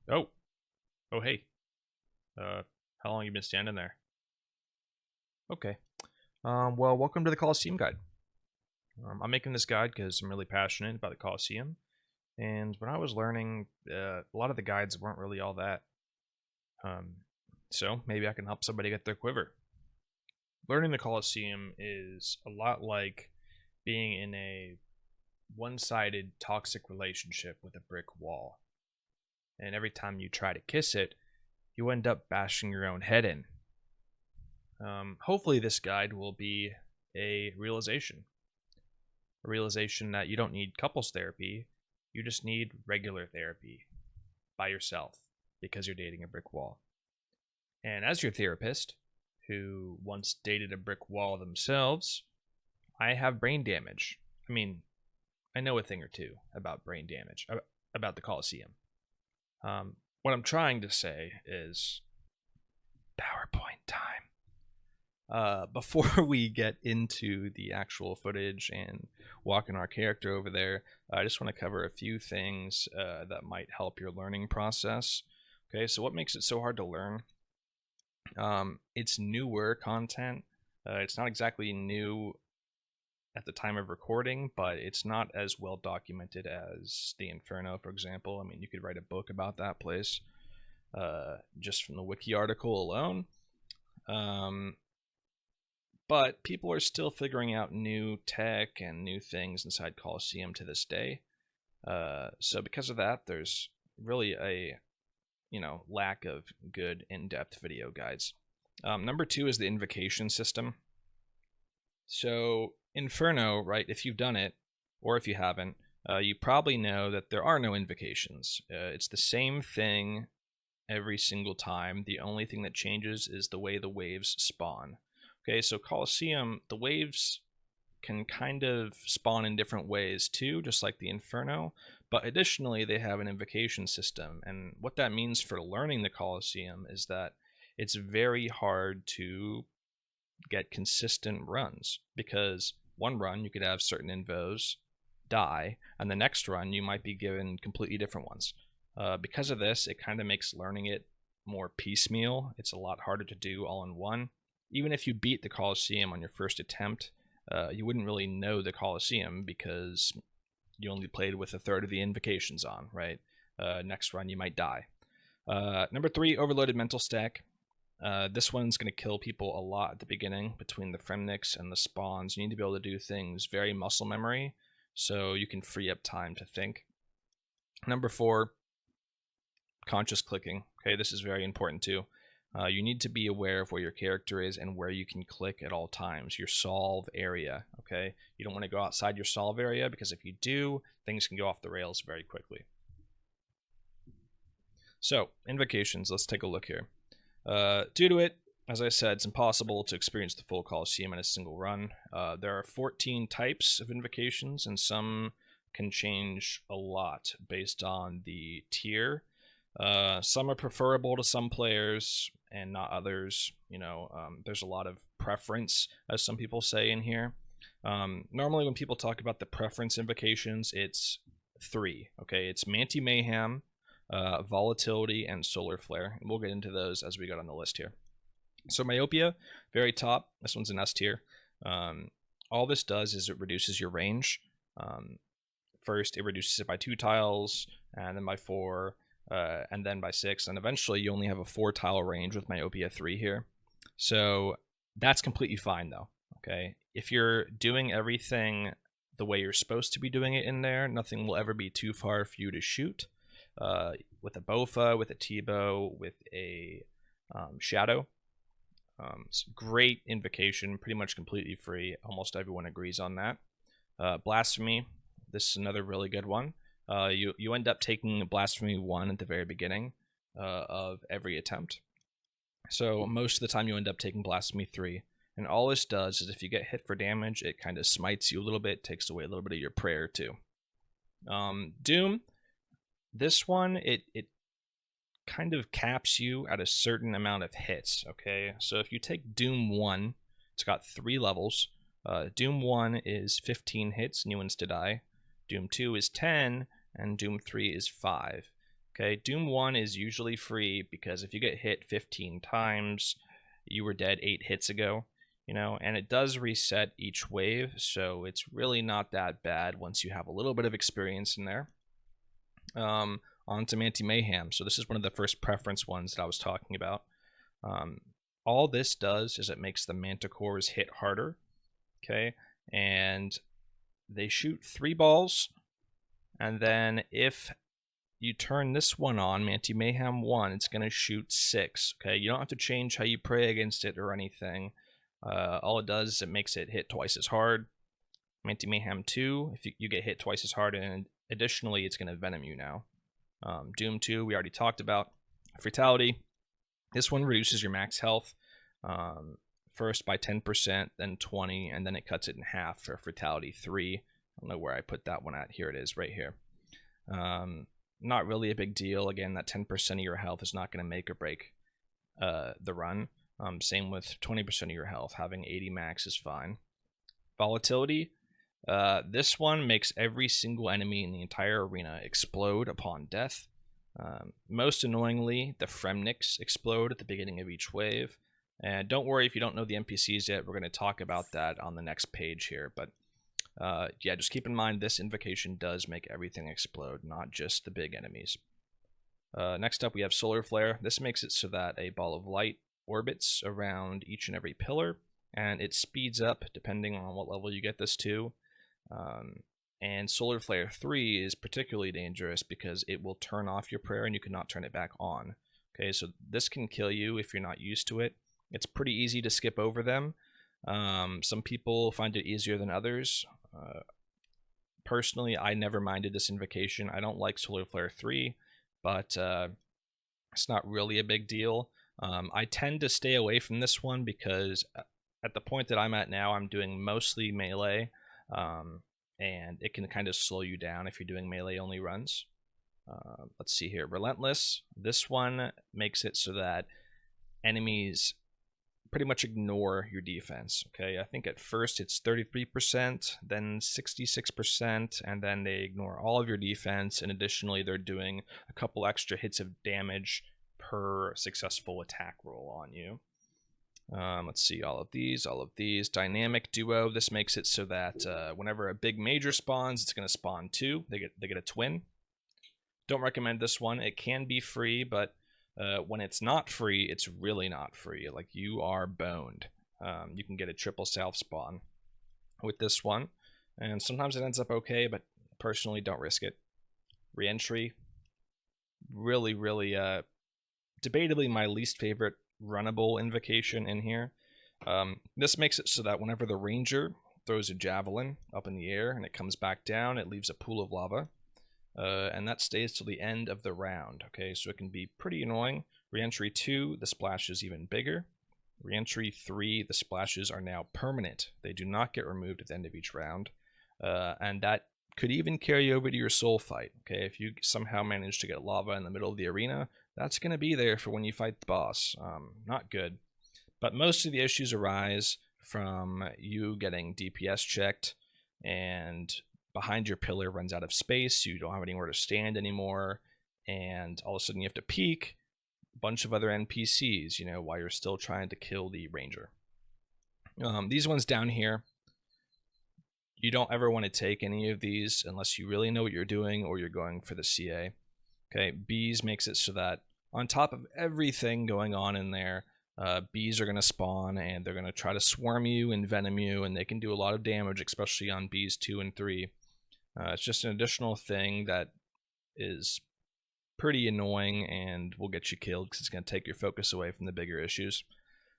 Oh, oh, hey. How long you been standing there? Okay. Well, welcome to the Colosseum guide. I'm making this guide because I'm really passionate about the Colosseum, and when I was learning, a lot of the guides weren't really all that. So maybe I can help somebody get their quiver. Learning the Colosseum is a lot like being in a one-sided toxic relationship with a brick wall, and every time you try to kiss it, you end up bashing your own head in. Hopefully, this guide will be a realization that you don't need couples therapy, you just need regular therapy by yourself because you're dating a brick wall. And as your therapist, who once dated a brick wall themselves, I have brain damage. I mean, I know a thing or two about brain damage, about the Colosseum. What I'm trying to say is PowerPoint time. Before we get into the actual footage and walking our character over there, I just want to cover a few things that might help your learning process. Okay, so what makes it so hard to learn? It's newer content. It's not exactly new at the time of recording, but it's not as well documented as the Inferno, for example. I mean, you could write a book about that place just from the wiki article alone. But people are still figuring out new tech and new things inside Colosseum to this day. So because of that, there's really a lack of good in-depth video guides. Number 2 is the invocation system. So Inferno, right? If you've done it, or if you haven't, you probably know that there are no invocations. It's the same thing every single time. The only thing that changes is the way the waves spawn. Okay, so Colosseum, the waves can kind of spawn in different ways too, just like the Inferno, but additionally they have an invocation system. And what that means for learning the Colosseum is that it's very hard to get consistent runs, because one run you could have certain invos die, and the next run you might be given completely different ones. Because of this, it kind of makes learning it more piecemeal. It's a lot harder to do all in one. Even if you beat the Colosseum on your first attempt, you wouldn't really know the Colosseum because you only played with a third of the invocations on, right? Next run, you might die. Number 3, overloaded mental stack. This one's going to kill people a lot at the beginning between the Fremniks and the spawns. You need to be able to do things very muscle memory so you can free up time to think. Number 4, conscious clicking. Okay, this is very important too. You need to be aware of where your character is and where you can click at all times, your solve area, okay? You don't want to go outside your solve area, because if you do, things can go off the rails very quickly. So, invocations, let's take a look here. Due to it, as I said, it's impossible to experience the full Colosseum in a single run. There are 14 types of invocations, and some can change a lot based on the tier. Some are preferable to some players and not others. There's a lot of preference, as some people say in here. Normally when people talk about the preference invocations, it's 3. Okay, it's Manti Mayhem, Volatility, and Solar Flare. And we'll get into those as we go on the list here. So Myopia, very top. This one's an S tier. All this does is it reduces your range. First, it reduces it by 2 tiles, and then by 4, and then by 6, and eventually you only have a 4-tile range with Myopia 3 here. So that's completely fine though, okay? If you're doing everything the way you're supposed to be doing it in there, nothing will ever be too far for you to shoot. With a Bofa, with a T-bow, with a Shadow. It's great invocation, pretty much completely free. Almost everyone agrees on that. Blasphemy, this is another really good one. You end up taking Blasphemy 1 at the very beginning of every attempt. So most of the time you end up taking Blasphemy 3. And all this does is if you get hit for damage, it kind of smites you a little bit, takes away a little bit of your prayer too. Doom, this one, it kind of caps you at a certain amount of hits, okay? So if you take Doom 1, it's got 3 levels. Doom 1 is 15 hits and you insta-die. Doom 2 is 10, and Doom 3 is 5. Okay, Doom 1 is usually free because if you get hit 15 times, you were dead 8 hits ago, you know, and it does reset each wave, so it's really not that bad once you have a little bit of experience in there. On to Mayhem. So this is one of the first preference ones that I was talking about. All this does is it makes the Manticores hit harder, okay, and they shoot 3 balls, and then if you turn this one on, Mayhem 1, it's going to shoot 6. Okay, you don't have to change how you pray against it or anything. All it does is it makes it hit twice as hard. Mayhem 2, if you get hit twice as hard, and additionally, it's going to venom you now. Doom 2, we already talked about. Fatality, this one reduces your max health first by 10%, then 20, and then it cuts it in half for Fatality 3. I don't know where I put that one at. Here it is, right here. Not really a big deal. Again, that 10% of your health is not going to make or break the run. Same with 20% of your health. Having 80 max is fine. Volatility. This one makes every single enemy in the entire arena explode upon death. Most annoyingly, the Fremniks explode at the beginning of each wave. And don't worry if you don't know the NPCs yet. We're going to talk about that on the next page here. But yeah, just keep in mind this invocation does make everything explode, not just the big enemies. Next up, we have Solar Flare. This makes it so that a ball of light orbits around each and every pillar, and it speeds up depending on what level you get this to. And Solar Flare 3 is particularly dangerous because it will turn off your prayer and you cannot turn it back on. Okay, so this can kill you if you're not used to it. It's pretty easy to skip over them. Some people find it easier than others. Personally, I never minded this invocation. I don't like Solar Flare 3, but it's not really a big deal. I tend to stay away from this one because at the point that I'm at now, I'm doing mostly melee, and it can kind of slow you down if you're doing melee only runs. Let's see here. Relentless. This one makes it so that enemies pretty much ignore your defense. Okay, I think at first it's 33%, then 66%, and then they ignore all of your defense, and additionally they're doing a couple extra hits of damage per successful attack roll on you. Let's see, all of these. Dynamic Duo, this makes it so that whenever a big major spawns, it's going to spawn 2. They get a twin. Don't recommend this one. It can be free, but when it's not free, it's really not free. Like, you are boned. You can get a triple south spawn with this one, and sometimes it ends up okay, but personally don't risk it. Reentry, really debatably my least favorite runnable invocation in here. This makes it so that whenever the ranger throws a javelin up in the air and it comes back down, it leaves a pool of lava. And that stays till the end of the round. Okay, so it can be pretty annoying. Reentry 2, the splash is even bigger. Reentry 3, the splashes are now permanent. They do not get removed at the end of each round. And that could even carry over to your soul fight. Okay, if you somehow manage to get lava in the middle of the arena, that's going to be there for when you fight the boss. Not good. But most of the issues arise from you getting DPS checked, and behind your pillar runs out of space, you don't have anywhere to stand anymore, and all of a sudden you have to peek a bunch of other NPCs, you know, while you're still trying to kill the ranger. These ones down here, you don't ever want to take any of these unless you really know what you're doing or you're going for the CA. Okay, bees makes it so that on top of everything going on in there, bees are going to spawn and they're going to try to swarm you and venom you, and they can do a lot of damage, especially on bees 2 and 3. It's just an additional thing that is pretty annoying and will get you killed because it's going to take your focus away from the bigger issues.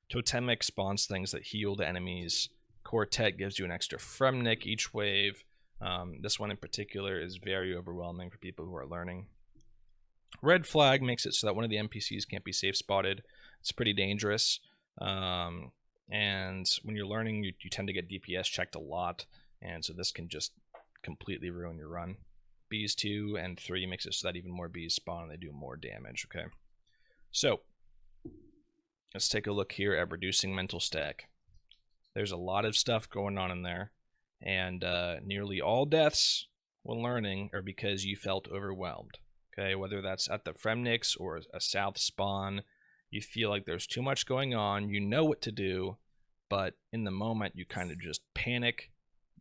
Totemic spawns things that heal the enemies. Quartet gives you an extra Fremnik each wave. This one in particular is very overwhelming for people who are learning. Red Flag makes it so that one of the NPCs can't be safe spotted. It's pretty dangerous. And when you're learning, you tend to get DPS checked a lot, and so this can just completely ruin your run. Bees 2 and 3 makes it so that even more bees spawn and they do more damage. Okay, so let's take a look here at reducing mental stack. There's a lot of stuff going on in there, and nearly all deaths when learning are because you felt overwhelmed. Okay, whether that's at the Fremnix or a south spawn, you feel like there's too much going on, you know what to do, but in the moment you kind of just panic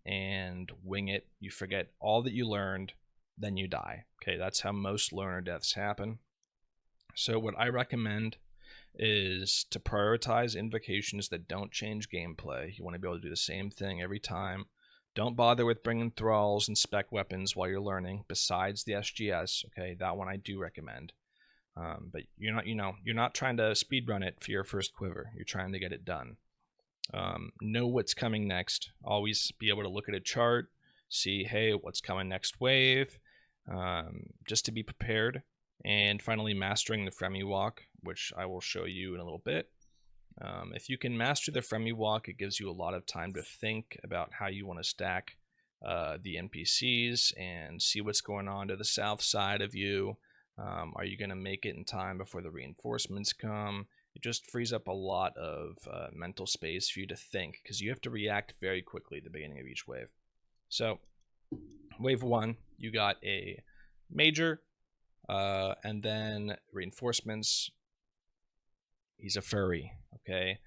and wing it. You forget all that you learned, then you die. Okay, that's how most learner deaths happen. So what I recommend is to prioritize invocations that don't change gameplay. You want to be able to do the same thing every time. Don't bother with bringing thralls and spec weapons while you're learning, besides the SGS. Okay, that one I do recommend. But you're not trying to speedrun it for your first quiver. You're trying to get it done. Know what's coming next. Always be able to look at a chart, see, hey, what's coming next wave, just to be prepared. And finally, mastering the Fremi walk, which I will show you in a little bit. If you can master the Fremi walk, it gives you a lot of time to think about how you want to stack the NPCs and see what's going on to the south side of you. Are you going to make it in time before the reinforcements come? It just frees up a lot of mental space for you to think, because you have to react very quickly at the beginning of each wave. So, wave 1, you got a major, and then reinforcements. He's a furry, okay?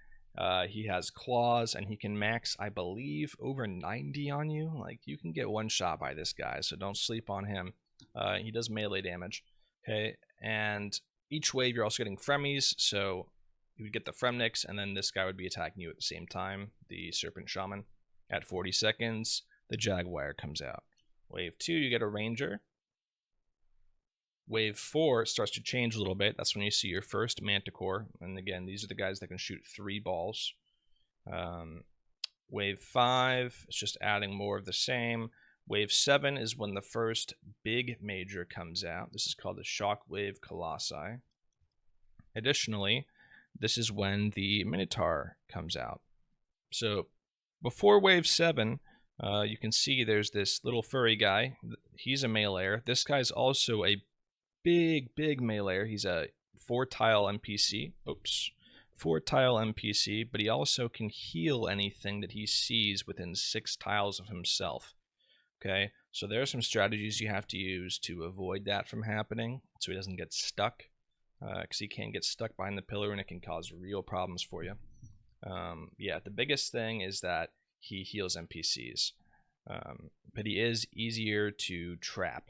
He has claws, and he can max, I believe, over 90 on you. Like, you can get one shot by this guy, so don't sleep on him. He does melee damage, okay? And each wave, you're also getting Fremies, so you would get the Fremnix, and then this guy would be attacking you at the same time, the Serpent Shaman. At 40 seconds, the Jaguar comes out. Wave 2, you get a Ranger. Wave 4 starts to change a little bit. That's when you see your first Manticore. And again, these are the guys that can shoot 3 balls. Wave 5 is just adding more of the same. Wave 7 is when the first big major comes out. This is called the Shockwave Colossi. Additionally, this is when the Minotaur comes out. So before Wave 7, you can see there's this little furry guy. He's a meleeer. This guy's also a big meleeer. He's a 4-tile NPC. Oops. 4-tile NPC, but he also can heal anything that he sees within 6 tiles of himself. Okay, so there are some strategies you have to use to avoid that from happening, so he doesn't get stuck, because he can get stuck behind the pillar and it can cause real problems for you. Yeah, the biggest thing is that he heals NPCs, but he is easier to trap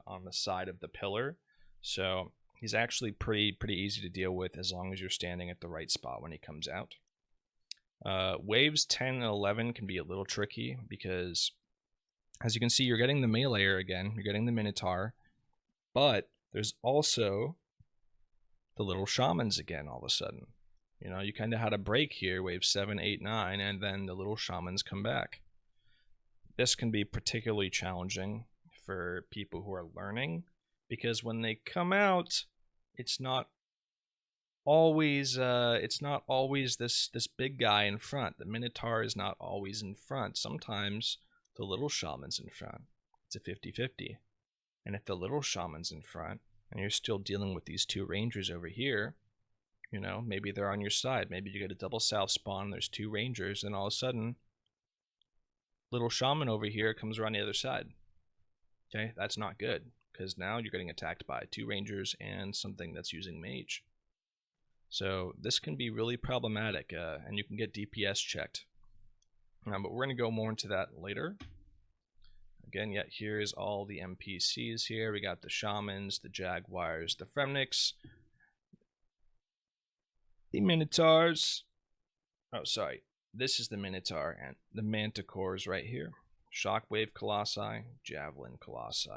on the side of the pillar, so he's actually pretty easy to deal with as long as you're standing at the right spot when he comes out. Waves 10 and 11 can be a little tricky because, as you can see, you're getting the meleeer again, you're getting the Minotaur, but there's also the little shamans again all of a sudden. You know, you kind of had a break here, wave 7, 8, 9, and then the little shamans come back. This can be particularly challenging for people who are learning, because when they come out, it's not always this big guy in front. The Minotaur is not always in front. Sometimes the little shaman's in front. It's a 50-50. And if the little shaman's in front and you're still dealing with these 2 rangers over here, you know, maybe they're on your side. Maybe you get a double south spawn, there's 2 rangers, and all of a sudden little shaman over here comes around the other side. Okay, that's not good, because now you're getting attacked by 2 rangers and something that's using mage. So this can be really problematic, and you can get DPS checked. But we're going to go more into that later. Again, yet here is all the NPCs here. We got the shamans, the jaguars, the Fremnix, the Minotaurs. Oh, sorry. This is the Minotaur, and the Manticores right here. Shockwave Colossi, Javelin Colossi.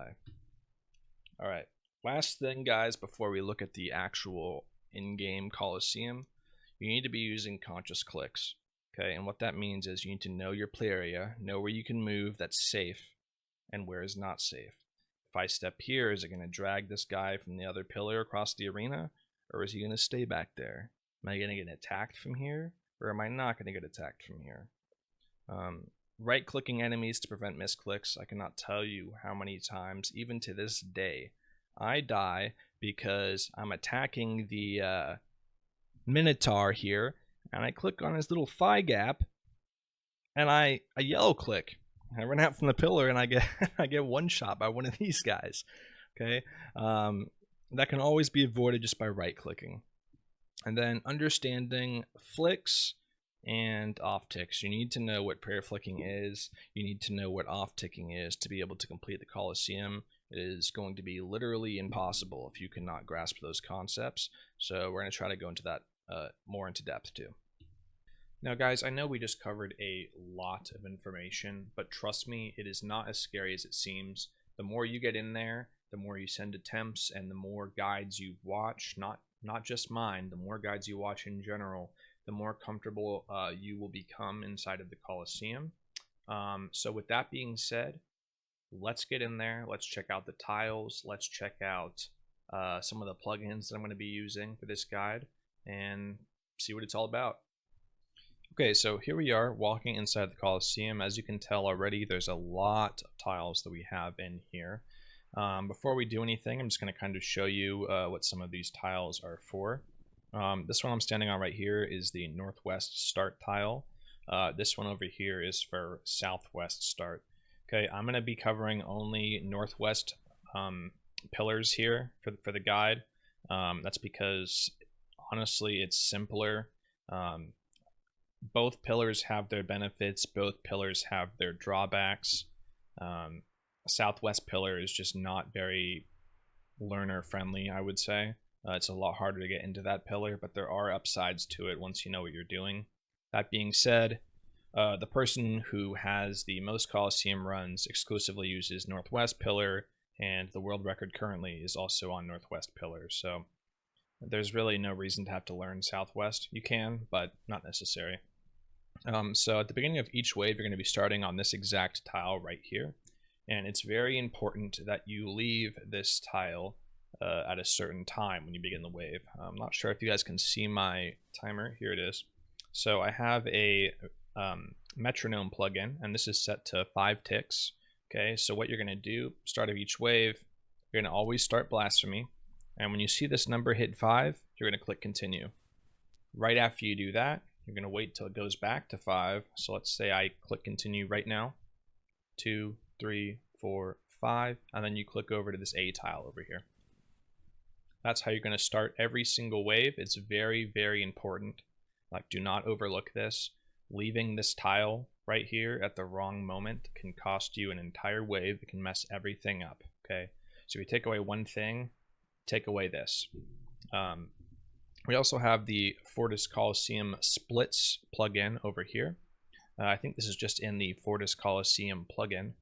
Alright, last thing, guys, before we look at the actual in-game Colosseum, you need to be using conscious clicks. Okay, and what that means is you need to know your play area, know where you can move that's safe, and where is not safe. If I step here, is it going to drag this guy from the other pillar across the arena, or is he going to stay back there? Am I going to get attacked from here, or am I not going to get attacked from here? Right-clicking enemies to prevent misclicks. I cannot tell you how many times, even to this day, I die because I'm attacking the Minotaur here, and I click on his little thigh gap, and I yellow click. I run out from the pillar, and I get I get one shot by one of these guys. Okay, that can always be avoided just by right-clicking. And then understanding flicks and off ticks. You need to know what prayer flicking is. You need to know what off ticking is to be able to complete the Colosseum. It is going to be literally impossible if you cannot grasp those concepts. So we're going to try to go into that more into depth too. Now guys, I know we just covered a lot of information, but trust me, it is not as scary as it seems. The more you get in there, the more you send attempts, and the more guides you watch, not just mine, the more guides you watch in general, the more comfortable you will become inside of the Colosseum. So with that being said, let's get in there. Let's check out the tiles. Let's check out some of the plugins that I'm going to be using for this guide and see what it's all about. Okay, so here we are walking inside the Colosseum. As you can tell already, there's a lot of tiles that we have in here. Before we do anything, I'm just going to kind of show you what some of these tiles are for. This one I'm standing on right here is the northwest start tile. This one over here is for southwest start. Okay, I'm going to be covering only northwest pillars here for the guide. That's because honestly it's simpler. Both pillars have their benefits, both pillars have their drawbacks. Southwest pillar is just not very learner friendly, I would say. It's a lot harder to get into that pillar, but there are upsides to it once you know what you're doing. That being said, the person who has the most Colosseum runs exclusively uses northwest pillar, and the world record currently is also on northwest pillar, so there's really no reason to have to learn southwest. You can, but not necessary. So at the beginning of each wave, you're going to be starting on this exact tile right here. And it's very important that you leave this tile at a certain time when you begin the wave. I'm not sure if you guys can see my timer. Here it is. So I have a metronome plugin, and this is set to 5 ticks. Okay, so what you're going to do, start of each wave, you're going to always start blasphemy. And when you see this number hit 5, you're going to click continue. Right after you do that, you're going to wait till it goes back to 5. So let's say I click continue right now. 2, 3, 4, 5, and then you click over to this A tile over here. That's how you're going to start every single wave. It's very, very important. Like, do not overlook this. Leaving this tile right here at the wrong moment can cost you an entire wave. It can mess everything up. Okay, so if you take away one thing, take away this. We also have the Fortis Colosseum splits plugin over here. I think this is just in the Fortis Colosseum plugin.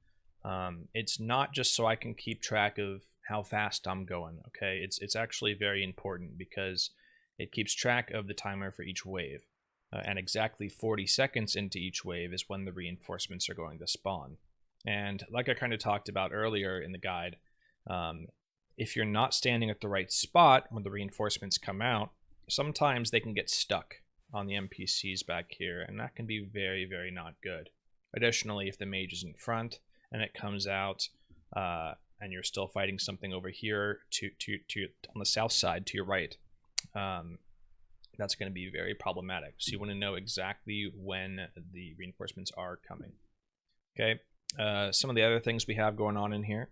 It's not just so I can keep track of how fast I'm going, okay? It's actually very important because it keeps track of the timer for each wave. And exactly 40 seconds into each wave is when the reinforcements are going to spawn. And like I kind of talked about earlier in the guide, if you're not standing at the right spot when the reinforcements come out, sometimes they can get stuck on the NPCs back here, and that can be very, very not good. Additionally, if the mage is in front and it comes out and you're still fighting something over here on the south side to your right, that's going to be very problematic. So you want to know exactly when the reinforcements are coming. Okay, some of the other things we have going on in here.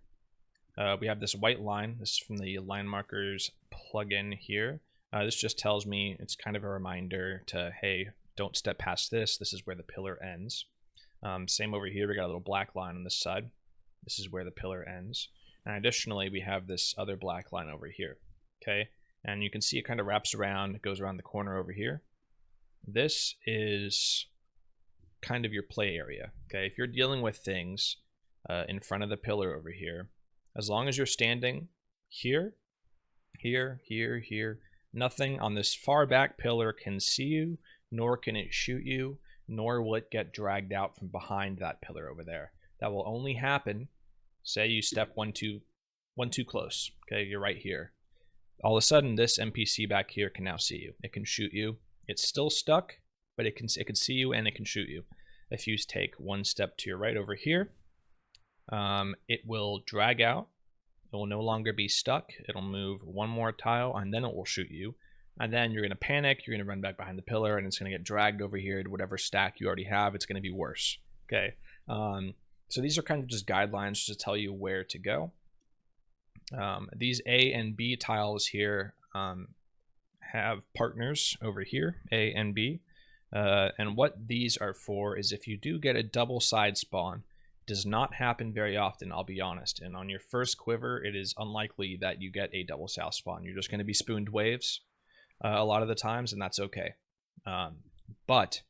We have this white line. This is from the line markers plugin here. This just tells me, it's kind of a reminder to, hey, don't step past this. This is where the pillar ends. Same over here, we got a little black line on this side. This is where the pillar ends. And additionally, we have this other black line over here. Okay, and you can see it kind of wraps around, it goes around the corner over here. This is kind of your play area. Okay, if you're dealing with things in front of the pillar over here, as long as you're standing here, here, nothing on this far back pillar can see you, nor can it shoot you, nor will it get dragged out from behind that pillar over there. That will only happen, say you step one too close. Okay, you're right here. All of a sudden, this NPC back here can now see you. It can shoot you. It's still stuck, but it can see you and it can shoot you. If you take one step to your right over here, it will drag out. It will no longer be stuck. It'll move one more tile and then it will shoot you. And then you're going to panic. You're going to run back behind the pillar and it's going to get dragged over here to whatever stack you already have. It's going to be worse. Okay. So these are kind of just guidelines just to tell you where to go. These A and B tiles here have partners over here, A and B. And what these are for is if you do get a double side spawn, it does not happen very often, I'll be honest. And on your first quiver, it is unlikely that you get a double south spawn. You're just going to be spooned waves a lot of the times, and that's okay. But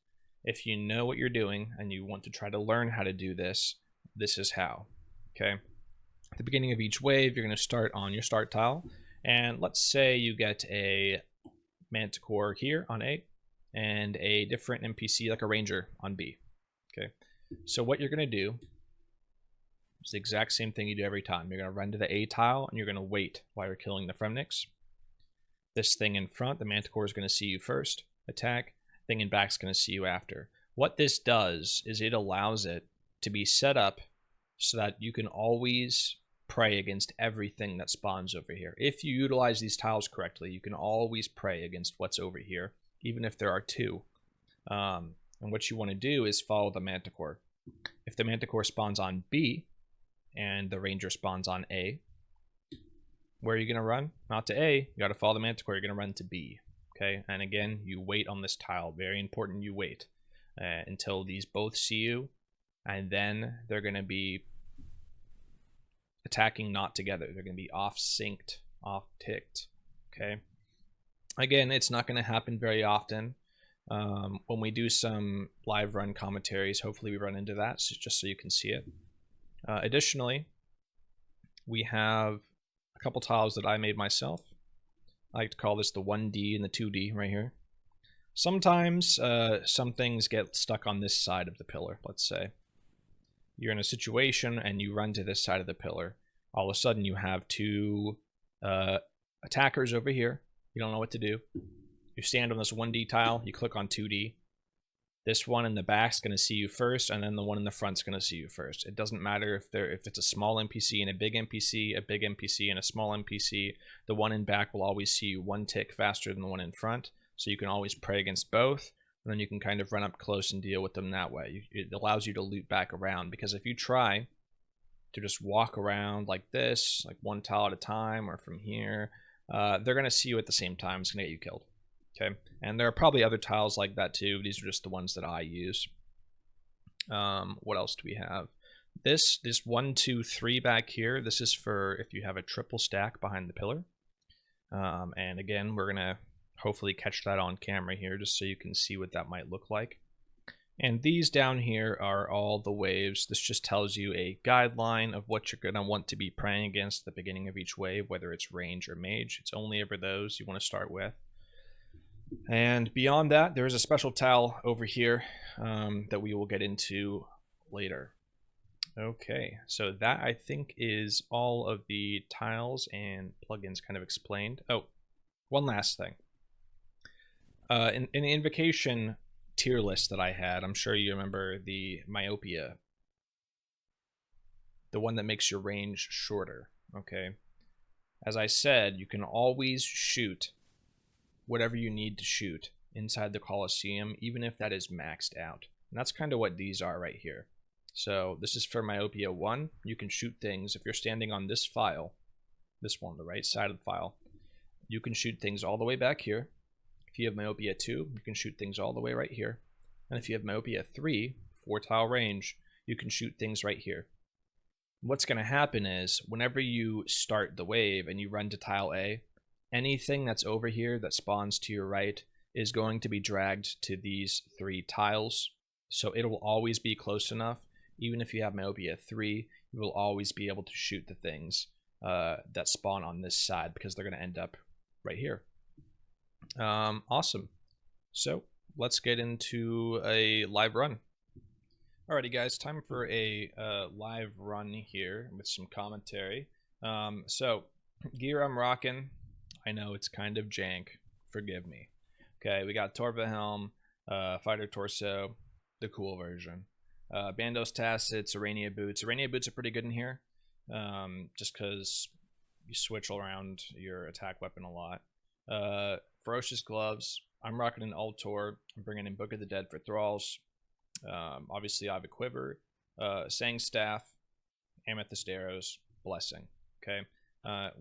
if you know what you're doing and you want to try to learn how to do this, this is how. Okay. At the beginning of each wave, you're going to start on your start tile. And let's say you get a manticore here on A and a different NPC like a ranger on B. Okay. So what you're going to do is the exact same thing you do every time. You're going to run to the A tile and you're going to wait while you're killing the Fremniks. This thing in front, the manticore is going to see you first, attack. Thing in back is going to see you after. What this does is it allows it to be set up so that you can always pray against everything that spawns over here. If you utilize these tiles correctly, you can always pray against what's over here, even if there are two. And what you want to do is follow the manticore. If the manticore spawns on B and the ranger spawns on A, where are you going to run? Not to A. You got to follow the manticore. You're going to run to B. Okay, and again, you wait on this tile. Very important, you wait until these both see you, and then they're going to be attacking not together. They're going to be off-synced, off-ticked. Okay, again, it's not going to happen very often. When we do some live run commentaries, hopefully we run into that, so just so you can see it. Additionally, we have a couple tiles that I made myself. I like to call this the 1D and the 2D right here. Sometimes some things get stuck on this side of the pillar, let's say. You're in a situation and you run to this side of the pillar. All of a sudden you have two attackers over here. You don't know what to do. You stand on this 1D tile, you click on 2D. This one in the back's going to see you first, and then the one in the front's going to see you first. It doesn't matter if it's a small NPC and a big NPC and a small NPC. The one in back will always see you one tick faster than the one in front, so you can always pray against both, and then you can kind of run up close and deal with them that way. It allows you to loop back around, because if you try to just walk around like this, like one tile at a time, or from here, they're going to see you at the same time. It's going to get you killed. Okay, and there are probably other tiles like that too. These are just the ones that I use. What else do we have? This 1, 2, 3 back here. This is for if you have a triple stack behind the pillar. And again, we're gonna hopefully catch that on camera here, just so you can see what that might look like. And these down here are all the waves. This just tells you a guideline of what you're gonna want to be praying against at the beginning of each wave, whether it's range or mage. It's only ever those you want to start with. And beyond that, there is a special tile over here that we will get into later. Okay, so that I think is all of the tiles and plugins kind of explained. Oh, one last thing. In the invocation tier list that I had, I'm sure you remember the myopia. The one that makes your range shorter, okay? As I said, you can always shoot whatever you need to shoot inside the Colosseum, even if that is maxed out. And that's kind of what these are right here. So this is for myopia 1. You can shoot things if you're standing on this file, this one, the right side of the file. You can shoot things all the way back here. If you have myopia 2, you can shoot things all the way right here. And if you have myopia 3, 4 tile range, you can shoot things right here. What's going to happen is whenever you start the wave and you run to tile A, anything that's over here that spawns to your right is going to be dragged to these 3 tiles. So it will always be close enough. Even if you have myopia 3, you will always be able to shoot the things that spawn on this side, because they're going to end up right here. Awesome. So let's get into a live run. Alrighty guys, time for a live run here with some commentary. So gear I'm rocking, I know it's kind of jank, forgive me. Okay, we got Torva Helm, Fighter Torso, the cool version. Bandos Tassets, Arania Boots. Arania Boots are pretty good in here, just because you switch around your attack weapon a lot. Ferocious Gloves. I'm rocking an Altor. I'm bringing in Book of the Dead for Thralls. Obviously, I have a Quiver, Sang Staff, Amethyst Arrows, Blessing. Okay,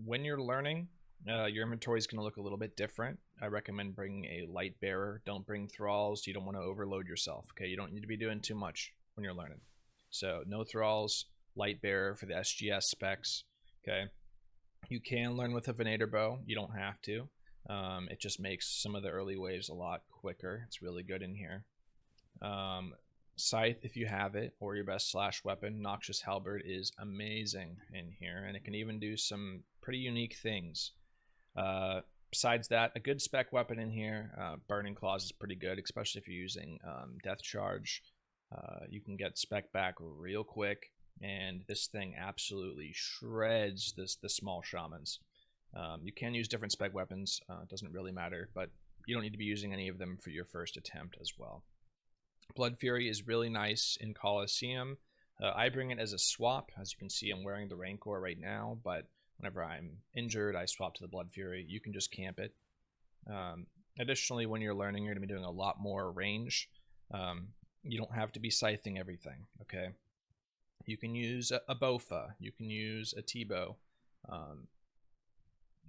When you're learning, your inventory is going to look a little bit different. I recommend bringing a light bearer. Don't bring thralls. You don't want to overload yourself. Okay, you don't need to be doing too much when you're learning. So no thralls, light bearer for the SGS specs. Okay, you can learn with a Venator bow. You don't have to. It just makes some of the early waves a lot quicker. It's really good in here. Scythe, if you have it, or your best slash weapon, Noxious Halberd is amazing in here, and it can even do some pretty unique things. Besides that, a good spec weapon in here, Burning Claws is pretty good, especially if you're using Death Charge. You can get spec back real quick, and this thing absolutely shreds the small shamans. You can use different spec weapons, it doesn't really matter, but you don't need to be using any of them for your first attempt as well. Blood Fury is really nice in Colosseum. I bring it as a swap. As you can see, I'm wearing the Rancor right now, but whenever I'm injured, I swap to the Blood Fury. You can just camp it. Additionally, when you're learning, you're going to be doing a lot more range. You don't have to be scything everything, okay? You can use a Bofa. You can use a T-bow.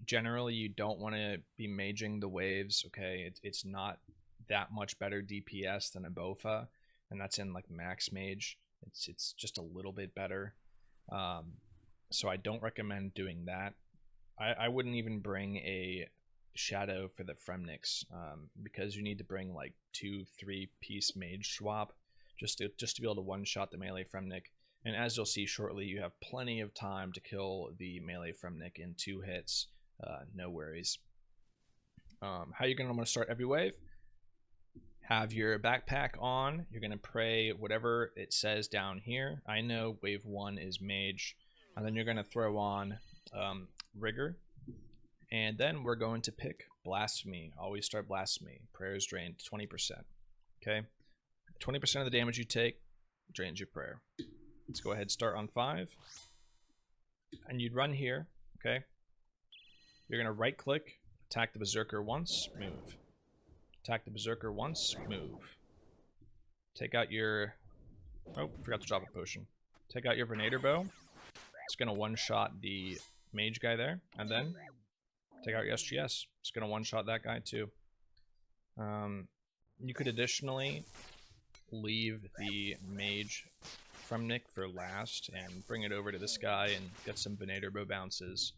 Generally, you don't want to be maging the waves, okay? It's not that much better DPS than a Bofa, and that's in like max mage. It's just a little bit better. So I don't recommend doing that. I wouldn't even bring a shadow for the Fremnix, because you need to bring like 2-3 piece mage swap just to be able to one-shot the melee Fremnic. And as you'll see shortly, you have plenty of time to kill the melee Fremnic in 2 hits. No worries. How you're going to want to start every wave? Have your backpack on. You're going to pray whatever it says down here. I know wave 1 is mage. And then you're going to throw on rigor. And then we're going to pick blasphemy. Always start blasphemy. Prayers drain 20%. Okay? 20% of the damage you take drains your prayer. Let's go ahead and start on 5. And you'd run here. Okay? You're going to right click, attack the berserker once, move. Attack the berserker once, move. Take out your... Oh, forgot to drop a potion. Take out your Venator bow. It's going to one-shot the mage guy there. And then take out your SGS. It's going to one-shot that guy too. You could additionally leave the mage Fremnic for last and bring it over to this guy and get some Venator bow bounces.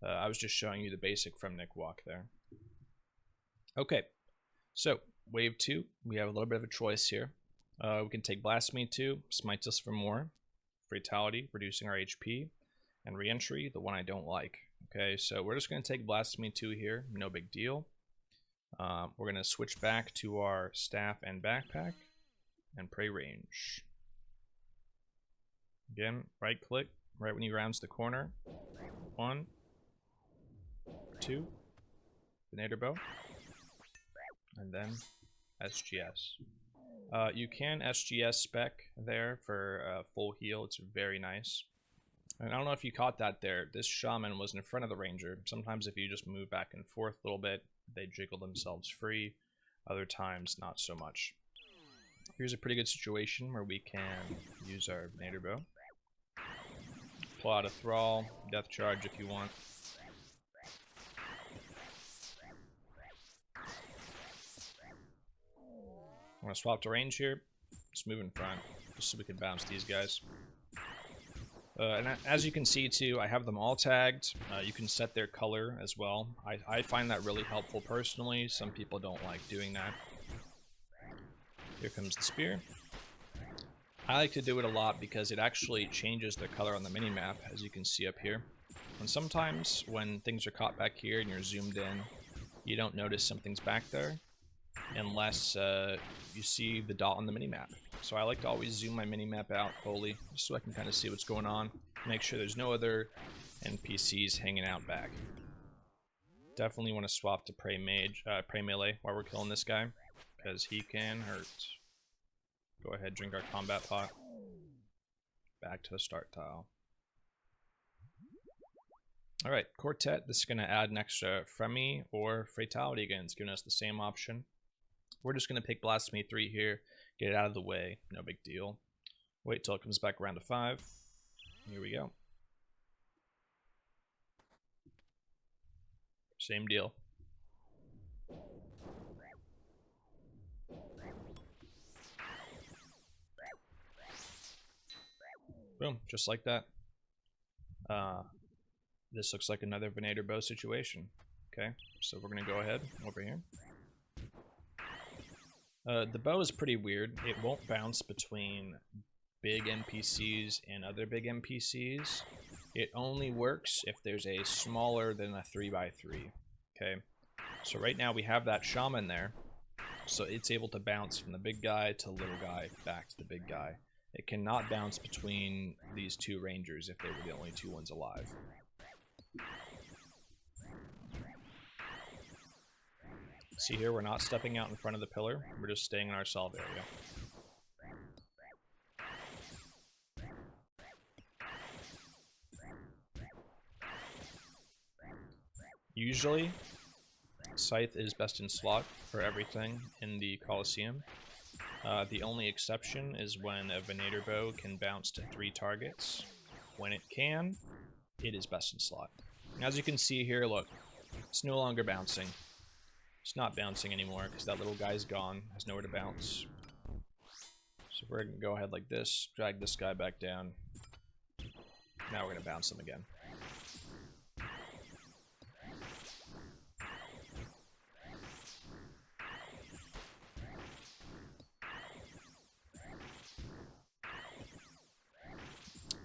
I was just showing you the basic Fremnic walk there. Okay. So, wave 2, we have a little bit of a choice here. We can take Blasphemy 2, smites us for more, Fatality, reducing our HP, and Reentry, the one I don't like. Okay, so we're just going to take Blasphemy 2 here, no big deal. We're going to switch back to our staff and backpack, and pray range. Again, right click, right when he rounds the corner. 1, 2, Venator bow. And then SGS. You can SGS spec there for full heal. It's very nice. And I don't know if you caught that there. This shaman was in front of the ranger. Sometimes if you just move back and forth a little bit, they jiggle themselves free. Other times, not so much. Here's a pretty good situation where we can use our Venator bow. Pull out a Thrall, Death Charge if you want. I'm going to swap to range here. Just move in front, just so we can bounce these guys. And as you can see too, I have them all tagged. You can set their color as well. I find that really helpful personally. Some people don't like doing that. Here comes the spear. I like to do it a lot because it actually changes the color on the minimap, as you can see up here. And sometimes when things are caught back here and you're zoomed in, you don't notice something's back there unless you see the dot on the minimap. So I like to always zoom my minimap out fully, just so I can kind of see what's going on. Make sure there's no other NPCs hanging out back. Definitely want to swap to pray melee while we're killing this guy, because he can hurt. Go ahead, drink our combat pot. Back to the start tile. Alright, Quartet. This is going to add an extra Fremi or Fatality again. It's giving us the same option. We're just going to pick Blasphemy 3 here, get it out of the way, no big deal. Wait till it comes back around to 5. Here we go. Same deal. Boom, just like that. This looks like another Venator bow situation. Okay, so we're gonna go ahead over here. The bow is pretty weird. It won't bounce between big NPCs and other big NPCs. It only works if there's a smaller than a 3x3. Okay, so right now we have that shaman there, so it's able to bounce from the big guy to little guy back to the big guy. It cannot bounce between these two rangers if they were the only two ones alive. See here, we're not stepping out in front of the pillar, we're just staying in our solve area. Usually, Scythe is best in slot for everything in the Colosseum. The only exception is when a Venator bow can bounce to 3 targets. When it can, it is best in slot. As you can see here, look, it's no longer bouncing. It's not bouncing anymore because that little guy's gone, has nowhere to bounce. So we're going to go ahead like this, drag this guy back down. Now we're going to bounce him again.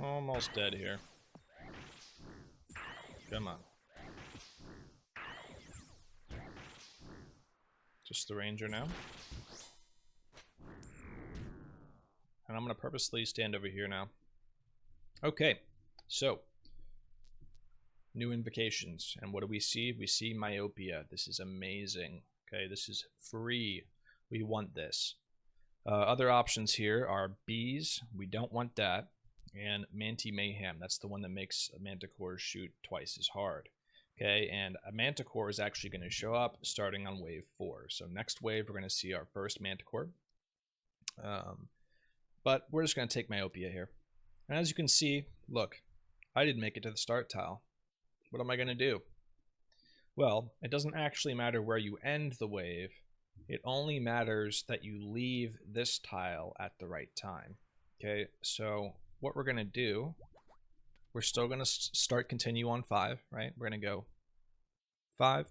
Almost dead here. Come on. Just the ranger now. And I'm going to purposely stand over here now. Okay, so new invocations. And what do we see? We see myopia. This is amazing. Okay, this is free. We want this. Other options here are bees. We don't want that. And Manti Mayhem. That's the one that makes a Manticore shoot twice as hard. Okay, and a Manticore is actually going to show up starting on wave 4. So next wave, we're going to see our first Manticore. But we're just going to take myopia here. And as you can see, look, I didn't make it to the start tile. What am I going to do? Well, it doesn't actually matter where you end the wave. It only matters that you leave this tile at the right time. Okay, so what we're going to do, we're still going to continue on 5, right? We're going to go 5.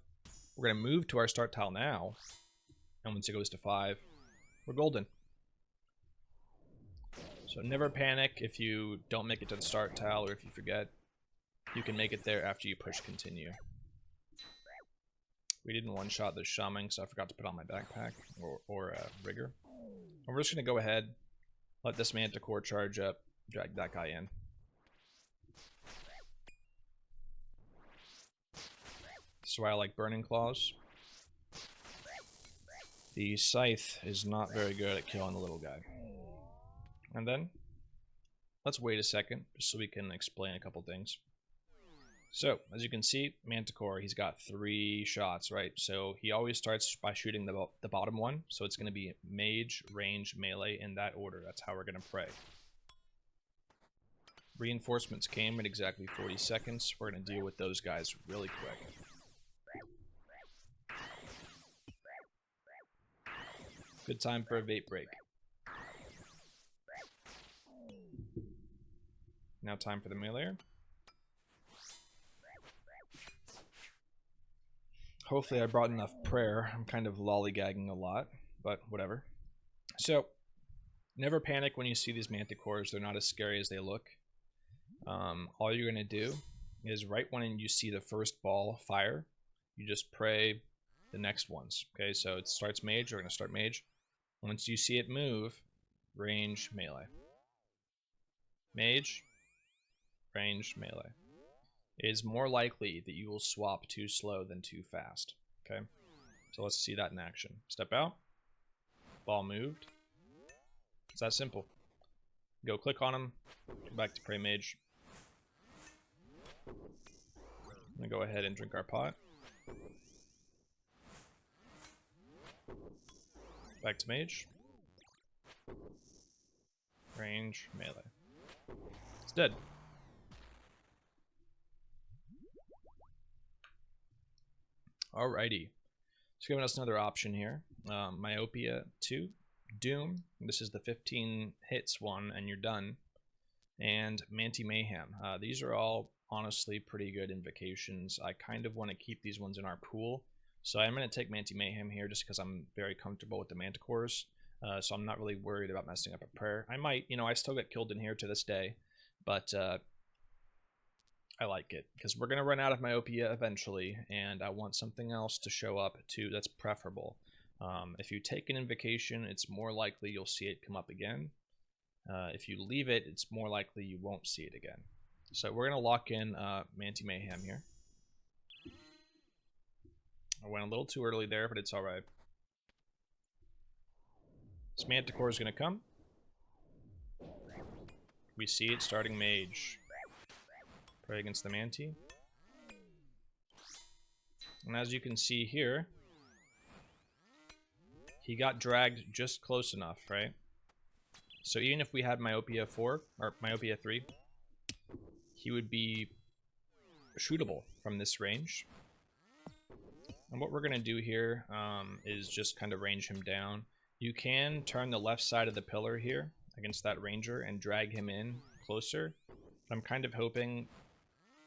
We're going to move to our start tile now. And once it goes to 5, we're golden. So never panic if you don't make it to the start tile or if you forget. You can make it there after you push continue. We didn't one-shot the shaman, so I forgot to put on my backpack or rigger. And we're just going to go ahead, let this Manticore charge up, drag that guy in. This is why I like Burning Claws. The Scythe is not very good at killing the little guy. And then, let's wait a second, just so we can explain a couple things. So, as you can see, Manticore, he's got 3 shots, right? So he always starts by shooting the bottom one. So it's going to be mage, range, melee in that order. That's how we're going to pray. Reinforcements came in exactly 40 seconds. We're going to deal with those guys really quick. Good time for a vape break. Now time for the melee. Hopefully I brought enough prayer. I'm kind of lollygagging a lot, but whatever. So, never panic when you see these Manticores. They're not as scary as they look. All you're going to do is right when you see the first ball fire, you just pray the next ones. Okay, so it starts mage. We're going to start mage. Once you see it move, range, melee. Mage, range, melee. It is more likely that you will swap too slow than too fast. Okay, so let's see that in action. Step out, ball moved. It's that simple. Go click on him, go back to pray mage. I'm gonna go ahead and drink our pot. Back to mage. Range, melee. It's dead. Alrighty. It's giving us another option here. Myopia 2, Doom. This is the 15 hits one, and you're done. And Manti Mayhem. These are all honestly pretty good invocations. I kind of want to keep these ones in our pool. So I'm going to take Manti Mayhem here just because I'm very comfortable with the Manticores. So I'm not really worried about messing up a prayer. I might, I still get killed in here to this day. But I like it because we're going to run out of Myopia eventually. And I want something else to show up too that's preferable. If you take an invocation, it's more likely you'll see it come up again. If you leave it, it's more likely you won't see it again. So we're going to lock in Manti Mayhem here. I went a little too early there, but it's alright. This Manticore is going to come. We see it starting Mage. Pray against the Manti. And as you can see here, he got dragged just close enough, right? So even if we had Myopia 4, or Myopia 3, he would be shootable from this range. And what we're going to do here is just kind of range him down. You can turn the left side of the pillar here against that ranger and drag him in closer. But I'm kind of hoping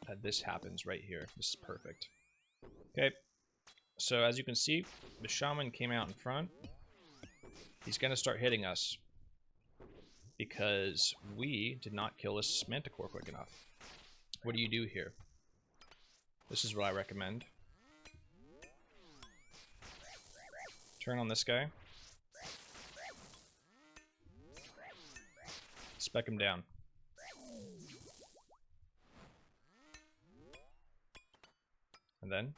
that this happens right here. This is perfect. Okay, so as you can see, the shaman came out in front. He's going to start hitting us because we did not kill this Manticore quick enough. What do you do here? This is what I recommend. Turn on this guy. Spec him down. And then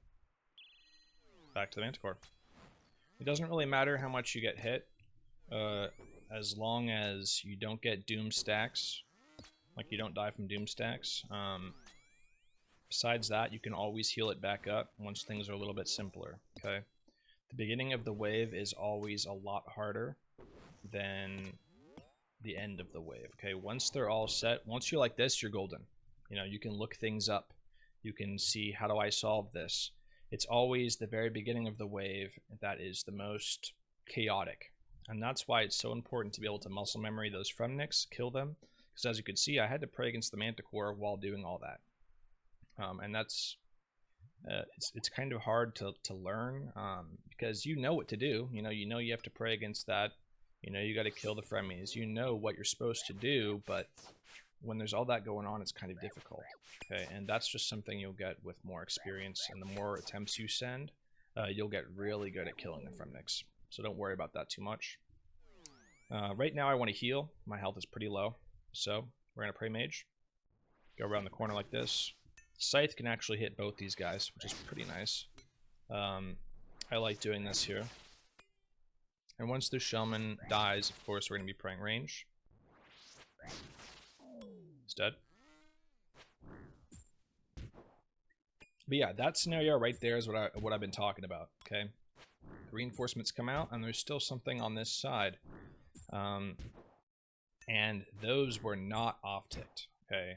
back to the Manticore. It doesn't really matter how much you get hit, as long as you don't get Doom stacks, like you don't die from Doom stacks. Besides that, you can always heal it back up once things are a little bit simpler, okay? The beginning of the wave is always a lot harder than the end of the wave, okay? Once they're all set, once you're like this, you're golden. You can look things up. You can see, how do I solve this? It's always the very beginning of the wave that is the most chaotic. And that's why it's so important to be able to muscle memory those Fremniks, kill them. Because as you can see, I had to pray against the Manticore while doing all that. And that's, it's kind of hard to learn because you know what to do. You know you have to pray against that. You got to kill the Fremies. You know what you're supposed to do, but when there's all that going on, it's kind of difficult. Okay, and that's just something you'll get with more experience, and the more attempts you send, you'll get really good at killing the Fremniks. So don't worry about that too much. Right now I want to heal. My health is pretty low, so we're going to pray Mage. Go around the corner like this. Scythe can actually hit both these guys, which is pretty nice. I like doing this here. And once the Shaman dies, of course, we're going to be praying range. He's dead. But yeah, that scenario right there is what I've been talking about, okay? Reinforcements come out, and there's still something on this side. And those were not off-ticked, okay?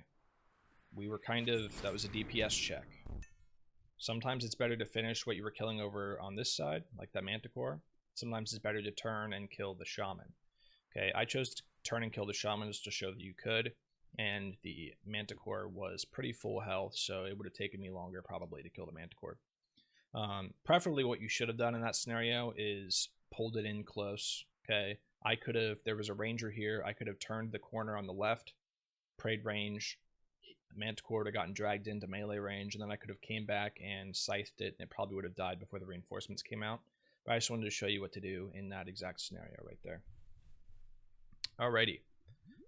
We were that was a DPS check. Sometimes it's better to finish what you were killing over on this side, like that Manticore. Sometimes it's better to turn and kill the Shaman. Okay, I chose to turn and kill the Shaman just to show that you could, and the Manticore was pretty full health, so it would have taken me longer probably to kill the Manticore. Preferably what you should have done in that scenario is pulled it in close, okay? I could have, there was a ranger here, I could have turned the corner on the left, prayed range, Manticore would have gotten dragged into melee range, and then I could have came back and scythed it, and it probably would have died before the reinforcements came out. But I just wanted to show you what to do in that exact scenario right there. Alrighty,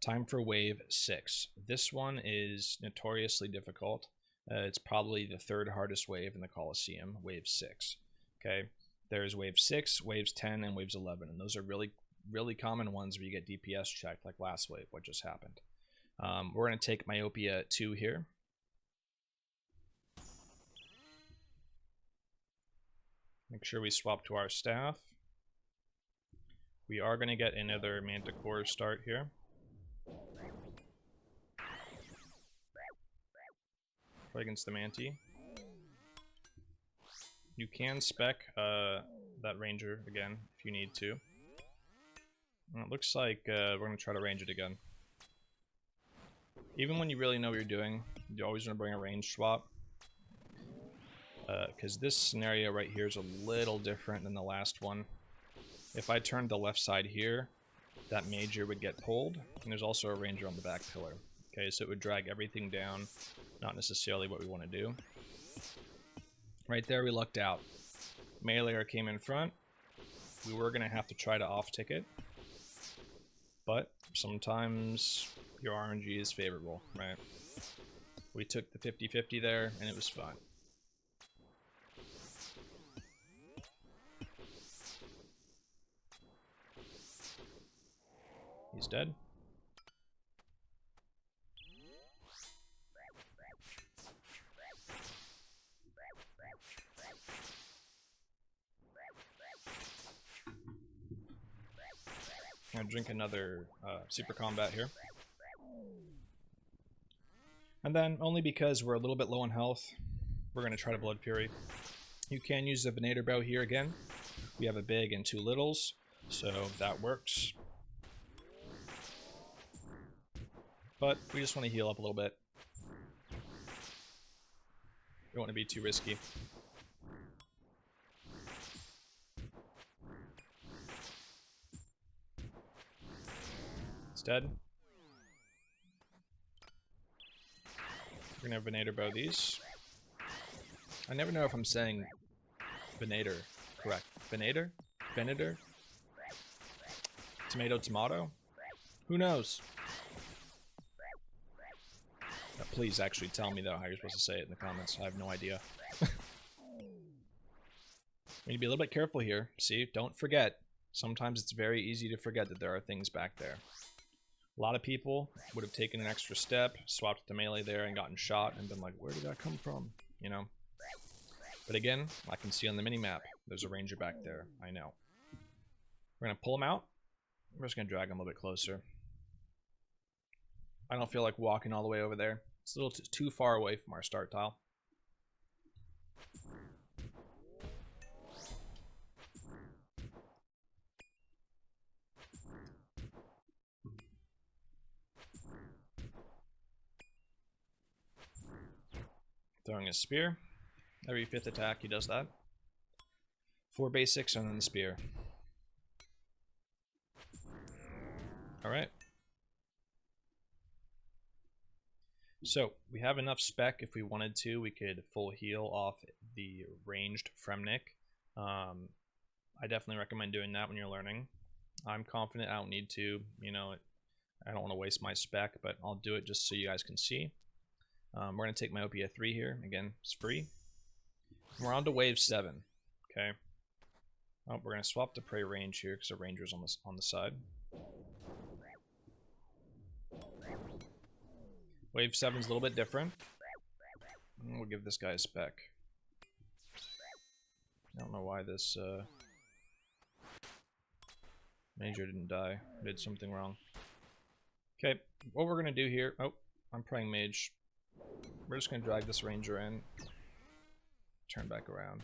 time for wave 6. This one is notoriously difficult. It's probably the third hardest wave in the Colosseum, wave 6. Okay, there's wave 6, waves 10, and waves 11, and those are really common ones where you get DPS checked, like last wave, what just happened. We're going to take Myopia 2 here. Make sure we swap to our staff. We are going to get another Manticore start here. Play against the Manti. You can spec that ranger again if you need to. And it looks like we're going to try to range it again. Even when you really know what you're doing, you always want to bring a range swap. Because this scenario right here is a little different than the last one. If I turned the left side here, that major would get pulled, and there's also a ranger on the back pillar. Okay, so it would drag everything down, not necessarily what we want to do. Right there, we lucked out. Melee came in front. We were going to have to try to off-tick it, but sometimes your RNG is favorable, right? We took the 50-50 there, and it was fine. He's dead. I'm gonna drink another super combat here. And then, only because we're a little bit low on health, we're gonna try to Blood Fury. You can use the Venator Bow here again. We have a big and 2 littles, so that works. But we just want to heal up a little bit. Don't want to be too risky. It's dead. We're gonna Venator Bow these. I never know if I'm saying Venator correct. Venator? Venator? Tomato, tomato? Who knows? Please actually tell me, though, how you're supposed to say it in the comments. I have no idea. We need to be a little bit careful here. See, don't forget. Sometimes it's very easy to forget that there are things back there. A lot of people would have taken an extra step, swapped the melee there, and gotten shot, and been like, where did that come from? You know? But again, I can see on the mini-map, there's a ranger back there. I know. We're going to pull him out. We're just going to drag him a little bit closer. I don't feel like walking all the way over there. It's a little too far away from our start tile. Throwing a spear. Every 5th attack he does that. 4 basics and then the spear. Alright. So, we have enough spec if we wanted to. We could full heal off the ranged Fremnik. I definitely recommend doing that when you're learning. I'm confident I don't need to, you know, I don't want to waste my spec, but I'll do it just so you guys can see. We're going to take Myopia 3 here. Again, it's free. We're on to wave 7. Okay. Oh, we're going to swap to Prey range here because the ranger's on the side. Wave 7 is a little bit different. We'll give this guy a spec. I don't know why this Major didn't die. Did something wrong. Okay, what we're going to do here... Oh, I'm praying Mage. We're just going to drag this Ranger in. Turn back around.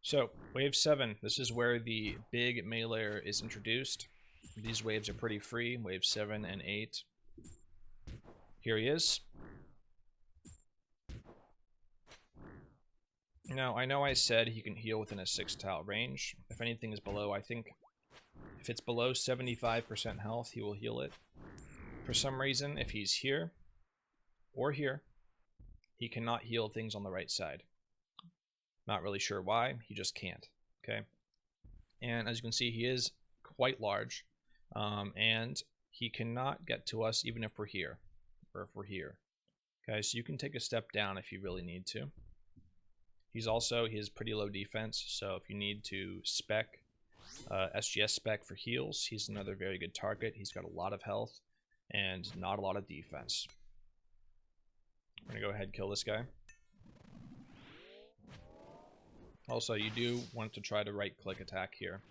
So, wave 7. This is where the big melee is introduced. These waves are pretty free. Wave 7 and 8. Here he is. Now, I know I said he can heal within a 6-tile range. If anything is below, I think if it's below 75% health, he will heal it. For some reason, if he's here or here, he cannot heal things on the right side. Not really sure why, he just can't. Okay. And as you can see, he is quite large. And he cannot get to us even if we're here, or if we're here. Okay, so you can take a step down if you really need to. He has pretty low defense, so if you need to spec, SGS spec for heals, he's another very good target. He's got a lot of health and not a lot of defense. I'm gonna go ahead and kill this guy. Also, you do want to try to right-click attack here,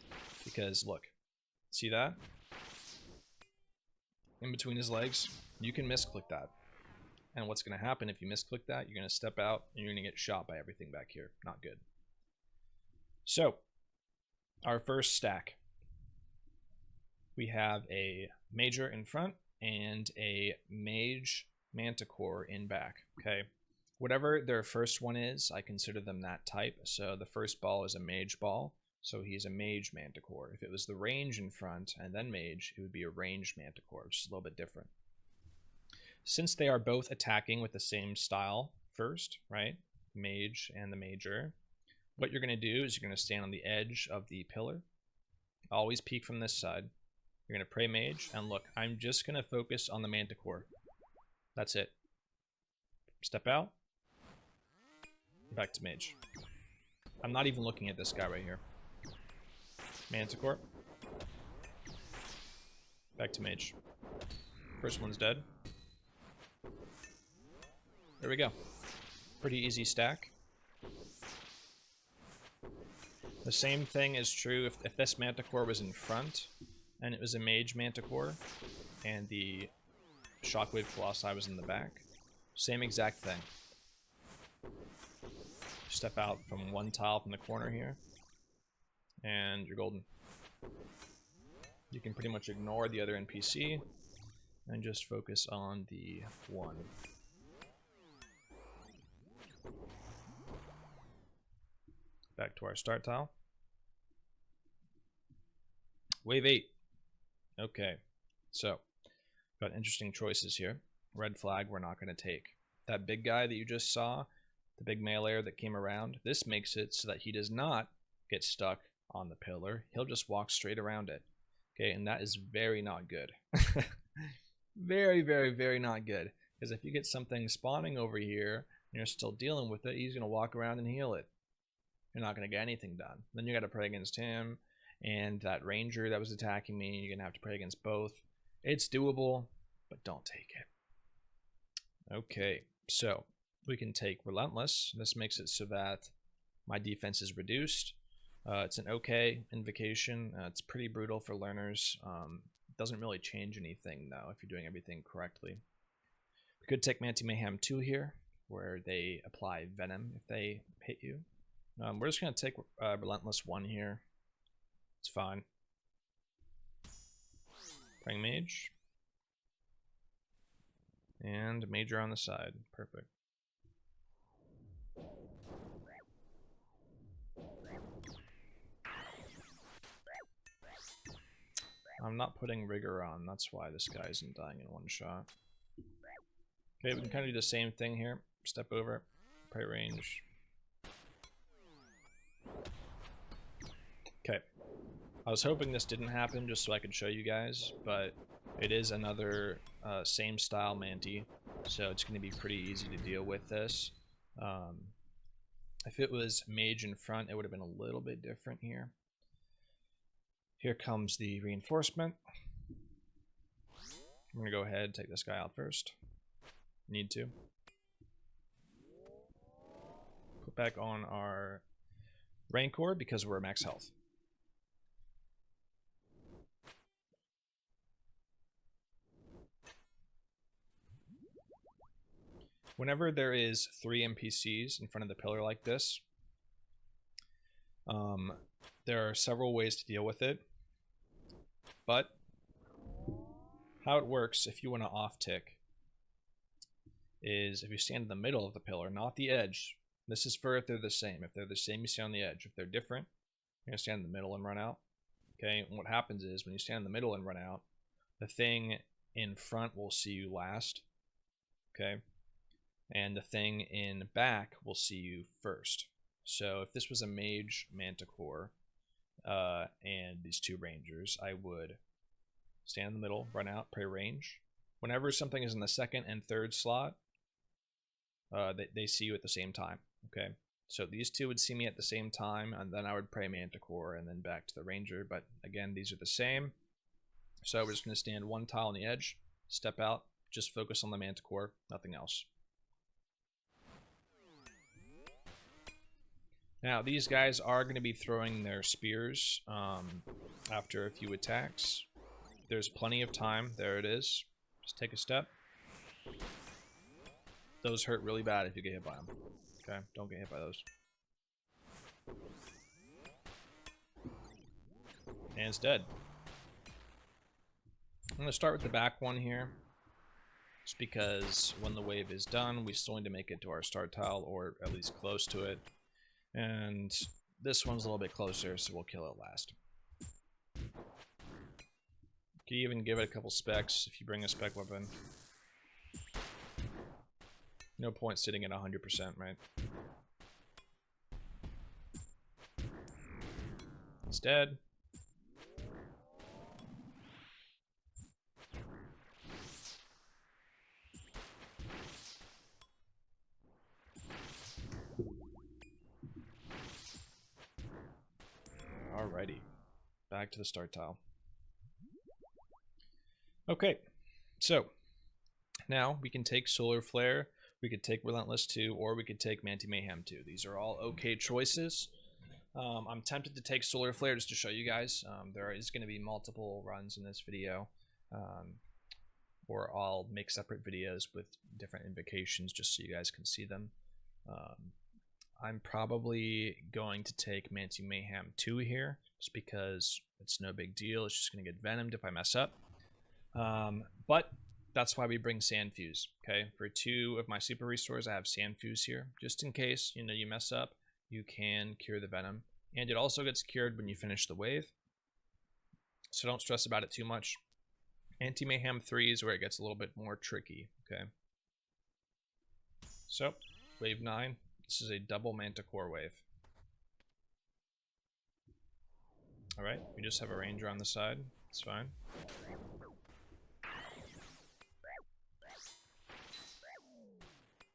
because look, see that? In between his legs, you can misclick that. And what's going to happen if you misclick that, you're going to step out and you're going to get shot by everything back here. Not good. So, our first stack. We have a major in front and a mage manticore in back. Okay. Whatever their first one is, I consider them that type. So the first ball is a mage ball. So he's a mage manticore. If it was the range in front and then mage, it would be a ranged manticore, which is a little bit different. Since they are both attacking with the same style first, right? Mage and the major. What you're going to do is you're going to stand on the edge of the pillar. Always peek from this side. You're going to pray mage. And look, I'm just going to focus on the manticore. That's it. Step out. Back to mage. I'm not even looking at this guy right here. Manticore. Back to mage. First one's dead. There we go. Pretty easy stack. The same thing is true if this manticore was in front and it was a mage manticore and the shockwave colossi was in the back. Same exact thing. Step out from one tile from the corner here and you're golden. You can pretty much ignore the other NPC and just focus on the one. Back to our start tile. Wave 8. Okay, so got interesting choices here. Red flag we're not going to take. That big guy that you just saw, the big meleeer that came around, this makes it so that he does not get stuck on the pillar. He'll just walk straight around it. Okay, and that is very not good. Very, very, very not good. Because if you get something spawning over here and you're still dealing with it, he's going to walk around and heal it. You're not going to get anything done. Then you got to pray against him and that ranger that was attacking me. You're going to have to pray against both. It's doable, but don't take it. Okay, so we can take Relentless. This makes it so that my defense is reduced. It's an okay invocation. It's pretty brutal for learners. Doesn't really change anything, though, if you're doing everything correctly. We could take Manti Mayhem 2 here, where they apply Venom if they hit you. We're just going to take Relentless 1 here. It's fine. Praying Mage. And Major on the side. Perfect. I'm not putting Rigor on. That's why this guy isn't dying in one shot. Okay, we can kind of do the same thing here. Step over. Pray range. Okay. I was hoping this didn't happen just so I could show you guys, but it is another same style Manti, so it's going to be pretty easy to deal with this. If it was mage in front, it would have been a little bit different here. Here comes the reinforcement. I'm going to go ahead and take this guy out first. Need to. Put back on our Rancor because we're max health. Whenever there is 3 NPCs in front of the pillar like this, there are several ways to deal with it, but how it works if you want to off tick is if you stand in the middle of the pillar, not the edge. This is for if they're the same. If they're the same, you stand on the edge. If they're different, you're going to stand in the middle and run out. Okay, and what happens is when you stand in the middle and run out, the thing in front will see you last. Okay, and the thing in back will see you first. So if this was a mage manticore and these 2 rangers, I would stand in the middle, run out, pray range. Whenever something is in the 2nd and 3rd slot, they see you at the same time. Okay, so these 2 would see me at the same time, and then I would pray manticore and then back to the ranger. But again, these are the same. So we're just going to stand 1 tile on the edge, step out, just focus on the manticore, nothing else. Now, these guys are going to be throwing their spears after a few attacks. There's plenty of time. There it is. Just take a step. Those hurt really bad if you get hit by them. Okay, don't get hit by those. And it's dead. I'm going to start with the back one here. Just because when the wave is done, we still need to make it to our start tile, or at least close to it. And this one's a little bit closer, so we'll kill it last. You can even give it a couple specs if you bring a spec weapon. No point sitting at 100%, right? It's dead. Alrighty. Back to the start tile. Okay, so now we can take Solar Flare, we could take Relentless 2, or we could take Manti Mayhem 2. These are all okay choices. I'm tempted to take Solar Flare just to show you guys. There is going to be multiple runs in this video, or I'll make separate videos with different invocations just so you guys can see them. I'm probably going to take Manti Mayhem 2 here, just because it's no big deal. It's just going to get venomed if I mess up. But that's why we bring Sand Fuse. Okay, for 2 of my super restores, I have Sand Fuse here, just in case you mess up. You can cure the venom, and it also gets cured when you finish the wave. So don't stress about it too much. Manti Mayhem 3 is where it gets a little bit more tricky. Okay. So wave 9. This is a double Manticore wave. All right, we just have a ranger on the side. It's fine.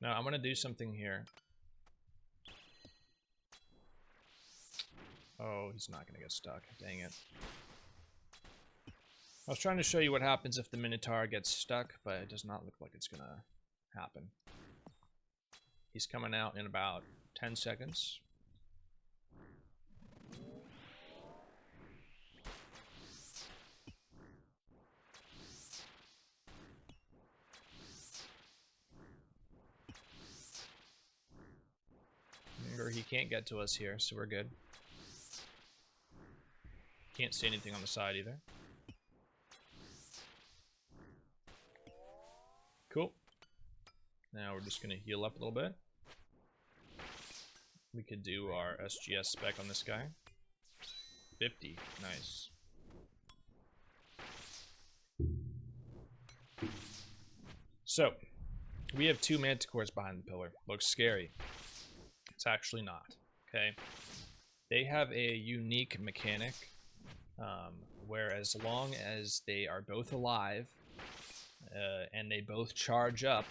Now I'm gonna do something here. Oh, he's not gonna get stuck. Dang it. I was trying to show you what happens if the Minotaur gets stuck, but it does not look like it's gonna happen. He's coming out in about 10 seconds. Remember, he can't get to us here, so we're good. Can't see anything on the side either. Cool. Now we're just going to heal up a little bit. We could do our SGS spec on this guy. 50. Nice. So, we have 2 Manticores behind the pillar. Looks scary. It's actually not. Okay. They have a unique mechanic where as long as they are both alive and they both charge up,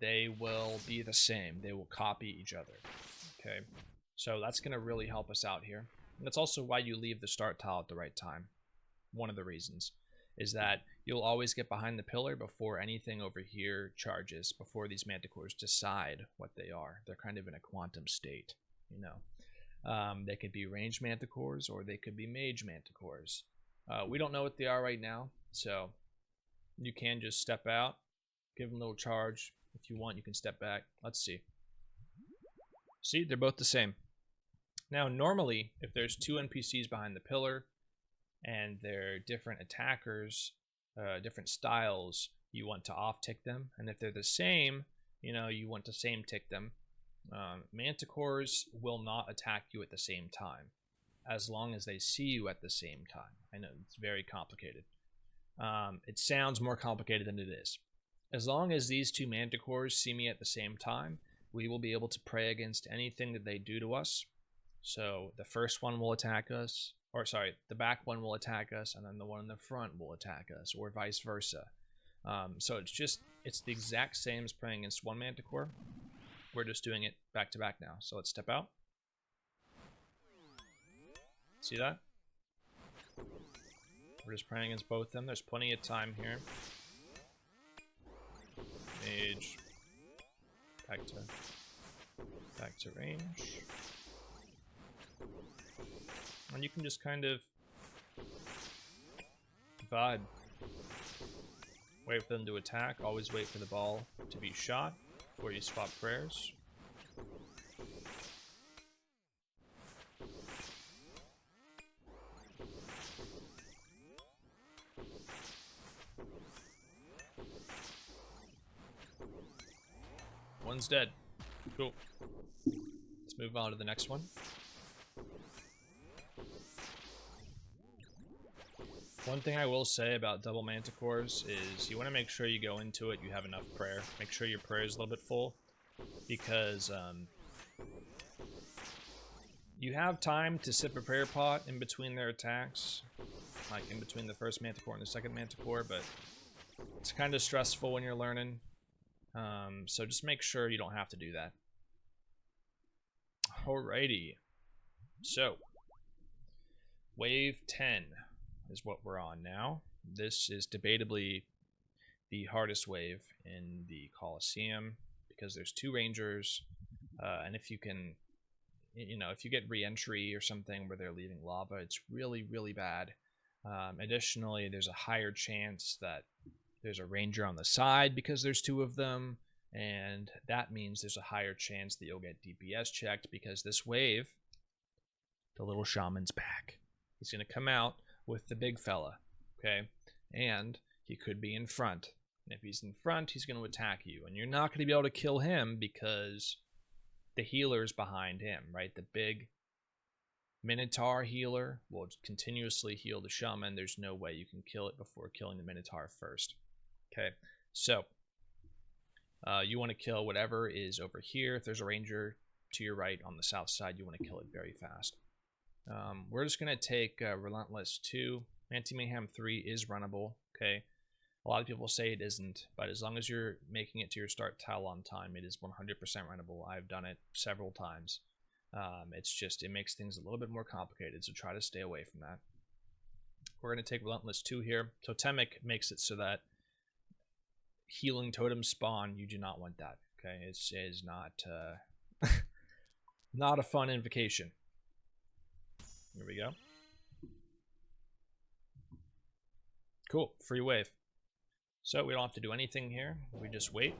they will be the same. They will copy each other. Okay. So that's going to really help us out here. And that's also why you leave the start tile at the right time. One of the reasons is that you'll always get behind the pillar before anything over here charges, before these Manticores decide what they are. They're kind of in a quantum state, you know. They could be ranged Manticores or they could be mage Manticores. We don't know what they are right now, so you can just step out, give them a little charge. If you want, you can step back. Let's see. See, they're both the same. Now, normally, if there's 2 NPCs behind the pillar and they're different attackers, different styles, you want to off-tick them. And if they're the same, you know, you want to same-tick them. Manticores will not attack you at the same time, as long as they see you at the same time. I know, it's very complicated. It sounds more complicated than it is. As long as these 2 Manticores see me at the same time, we will be able to pray against anything that they do to us. So the first one will attack us, or sorry, the back one will attack us, and then the one in the front will attack us, or vice versa. So it's the exact same as praying against one Manticore. We're just doing it back to back now. So let's step out. See that? We're just praying against both of them. There's plenty of time here. Mage. Back to range. And you can just kind of vibe. Wait for them to attack. Always wait for the ball to be shot before you swap prayers. One's dead. Cool. Let's move on to the next one. One thing I will say about double manticores is you want to make sure you go into it, you have enough prayer. Make sure your prayer is a little bit full, because you have time to sip a prayer pot in between their attacks, like in between the first manticore and the second manticore, but it's kind of stressful when you're learning. So just make sure you don't have to do that. Alrighty. So, wave 10 is what we're on now. This is debatably the hardest wave in the Colosseum because there's 2 rangers, and if you can, if you get re-entry or something where they're leaving lava, it's really, really bad. Additionally, there's a higher chance that there's a ranger on the side because there's 2 of them, and that means there's a higher chance that you'll get DPS checked because this wave, the little shaman's back. He's going to come out with the big fella, okay? And he could be in front. And if he's in front, he's going to attack you, and you're not going to be able to kill him because the healer's behind him, right? The big Minotaur healer will continuously heal the shaman. There's no way you can kill it before killing the Minotaur first. Okay, so you want to kill whatever is over here. If there's a ranger to your right on the south side, you want to kill it very fast. We're just going to take Relentless 2. Anti-Mayhem 3 is runnable, okay? A lot of people say it isn't, but as long as you're making it to your start tile on time, it is 100% runnable. I've done it several times. It's just, it makes things a little bit more complicated, so try to stay away from that. We're going to take Relentless 2 here. Totemic makes it so that healing totems spawn. You do not want that, okay? It is not, not a fun invocation. Here we go. Cool, free wave. So we don't have to do anything here. We just wait.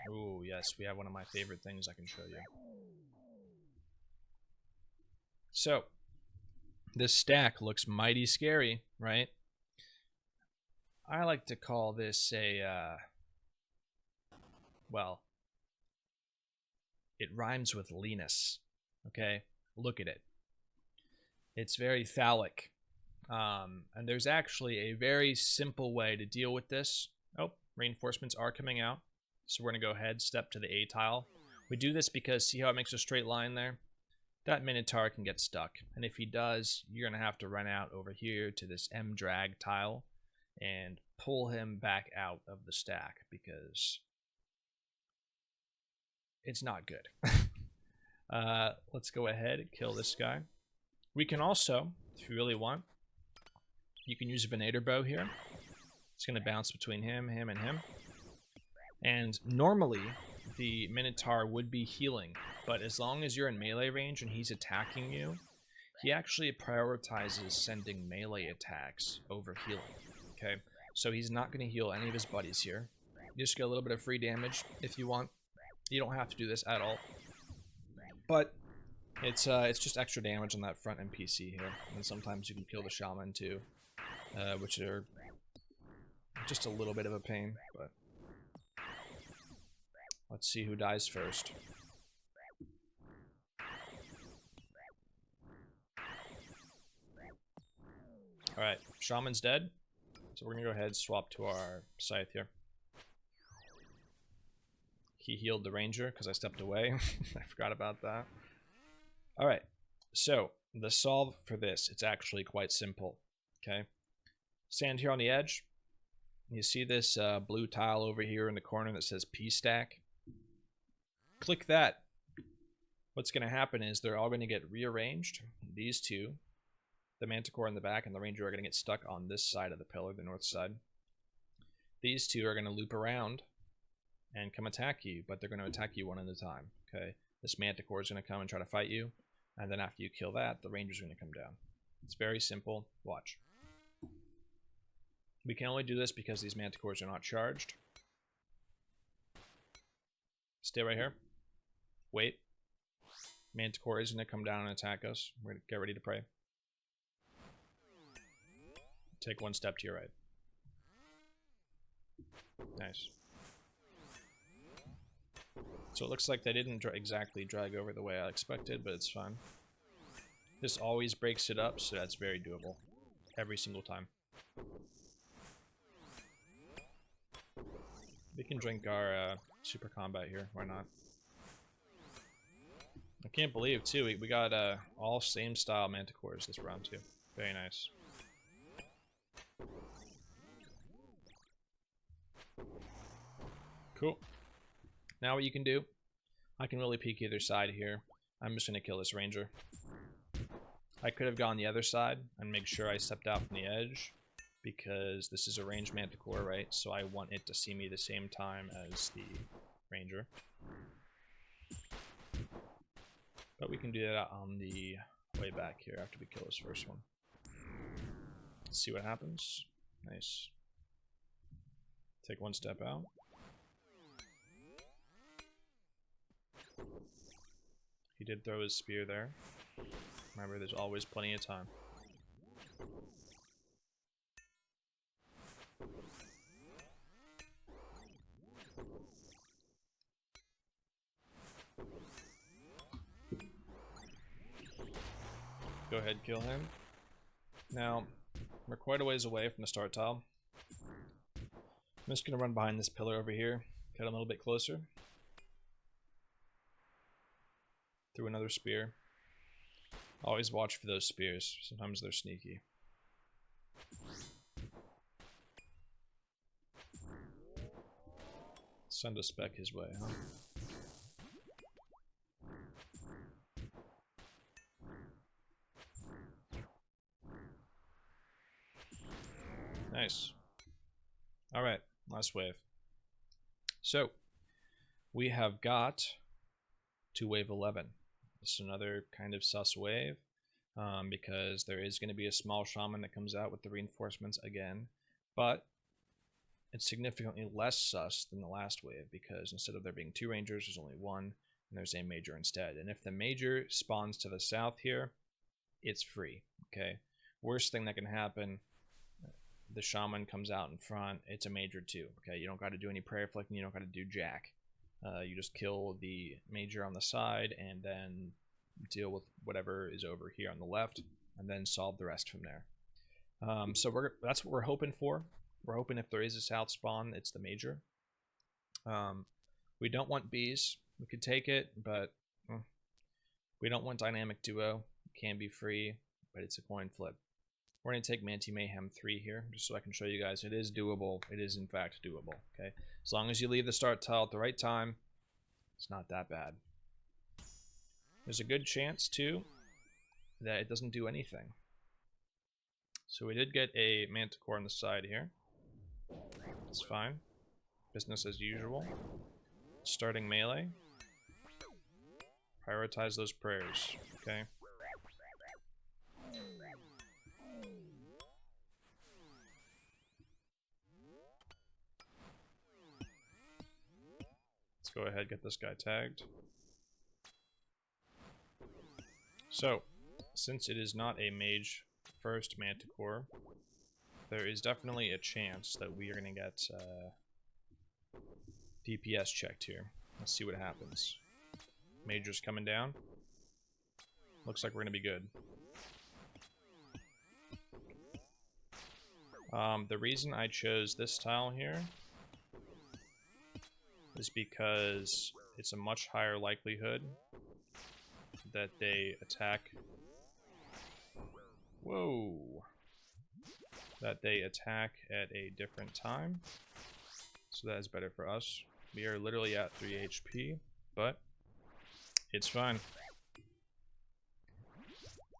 Ooh, yes, we have one of my favorite things I can show you. So, this stack looks mighty scary, right? I like to call this a, well, it rhymes with Linus, okay? Look at it. It's very phallic. And there's actually a very simple way to deal with this. Oh, reinforcements are coming out. So we're going to go ahead, step to the A tile. We do this because see how it makes a straight line there? That Minotaur can get stuck. And if he does, you're going to have to run out over here to this M drag tile and pull him back out of the stack because it's not good. Let's go ahead and kill this guy. We can also, if you really want, you can use a Venator bow here. It's going to bounce between him, him, and him. And normally, the Minotaur would be healing, but as long as you're in melee range and he's attacking you, he actually prioritizes sending melee attacks over healing, okay? So he's not going to heal any of his buddies here. You just get a little bit of free damage if you want. You don't have to do this at all. But it's just extra damage on that front NPC here. And sometimes you can kill the shaman too, which are just a little bit of a pain, but let's see who dies first. Alright, shaman's dead. So we're going to go ahead and swap to our scythe here. He healed the ranger because I stepped away. I forgot about that. Alright, so the solve for this, it's actually quite simple. Okay, stand here on the edge. You see this blue tile over here in the corner that says P stack? Click that. What's going to happen is they're all going to get rearranged. These two, the Manticore in the back and the Ranger, are going to get stuck on this side of the pillar, the north side. These two are going to loop around and come attack you, but they're going to attack you one at a time. Okay, this Manticore is going to come and try to fight you, and then after you kill that, the Ranger's going to come down. It's very simple. Watch. We can only do this because these manticores are not charged. Stay right here. Wait. Manticore is going to come down and attack us. We're going to get ready to pray. Take one step to your right. Nice. So it looks like they didn't exactly drag over the way I expected, but it's fine. This always breaks it up, so that's very doable. Every single time. We can drink our super combat here. Why not? I can't believe, too, we got all same style manticores this round, too. Very nice. Cool. Now what you can do, I can really peek either side here. I'm just going to kill this ranger. I could have gone the other side and make sure I stepped out from the edge, because this is a ranged manticore, right? So I want it to see me the same time as the ranger. But we can do that on the way back here after we kill this first one. Let's see what happens. Nice. Take one step out. He did throw his spear there. Remember, there's always plenty of time. Go ahead, kill him. Now, we're quite a ways away from the start tile. I'm just going to run behind this pillar over here, get a little bit closer. Through another spear. Always watch for those spears. Sometimes they're sneaky. Send a spec his way, huh? Nice. Alright, last wave. So, we have got to wave 11. This is another kind of sus wave, because there is going to be a small shaman that comes out with the reinforcements again, but it's significantly less sus than the last wave, because instead of there being 2 rangers, there's only 1, and there's a major instead. And if the major spawns to the south here, it's free, okay? Worst thing that can happen, the shaman comes out in front, it's a major too, okay? You don't got to do any prayer flicking, you don't got to do jack. You just kill the major on the side and then deal with whatever is over here on the left, and then solve the rest from there. So that's what we're hoping for. We're hoping if there is a south spawn, it's the major. We don't want bees. We could take it, but we don't want dynamic duo. It can be free, but it's a coin flip. We're going to take Manti Mayhem 3 here, just so I can show you guys it is doable. It is, in fact, doable, okay? As long as you leave the start tile at the right time, it's not that bad. There's a good chance, too, that it doesn't do anything. So we did get a Manticore on the side here. It's fine. Business as usual. Starting melee. Prioritize those prayers, okay? Go ahead, get this guy tagged. So, since it is not a mage first manticore, there is definitely a chance that we are going to get DPS checked here. Let's see what happens. Major's coming down. Looks like we're going to be good. The reason I chose this tile here is because it's a much higher likelihood that they attack. Whoa! That they attack at a different time. So that is better for us. We are literally at 3 HP, but it's fine.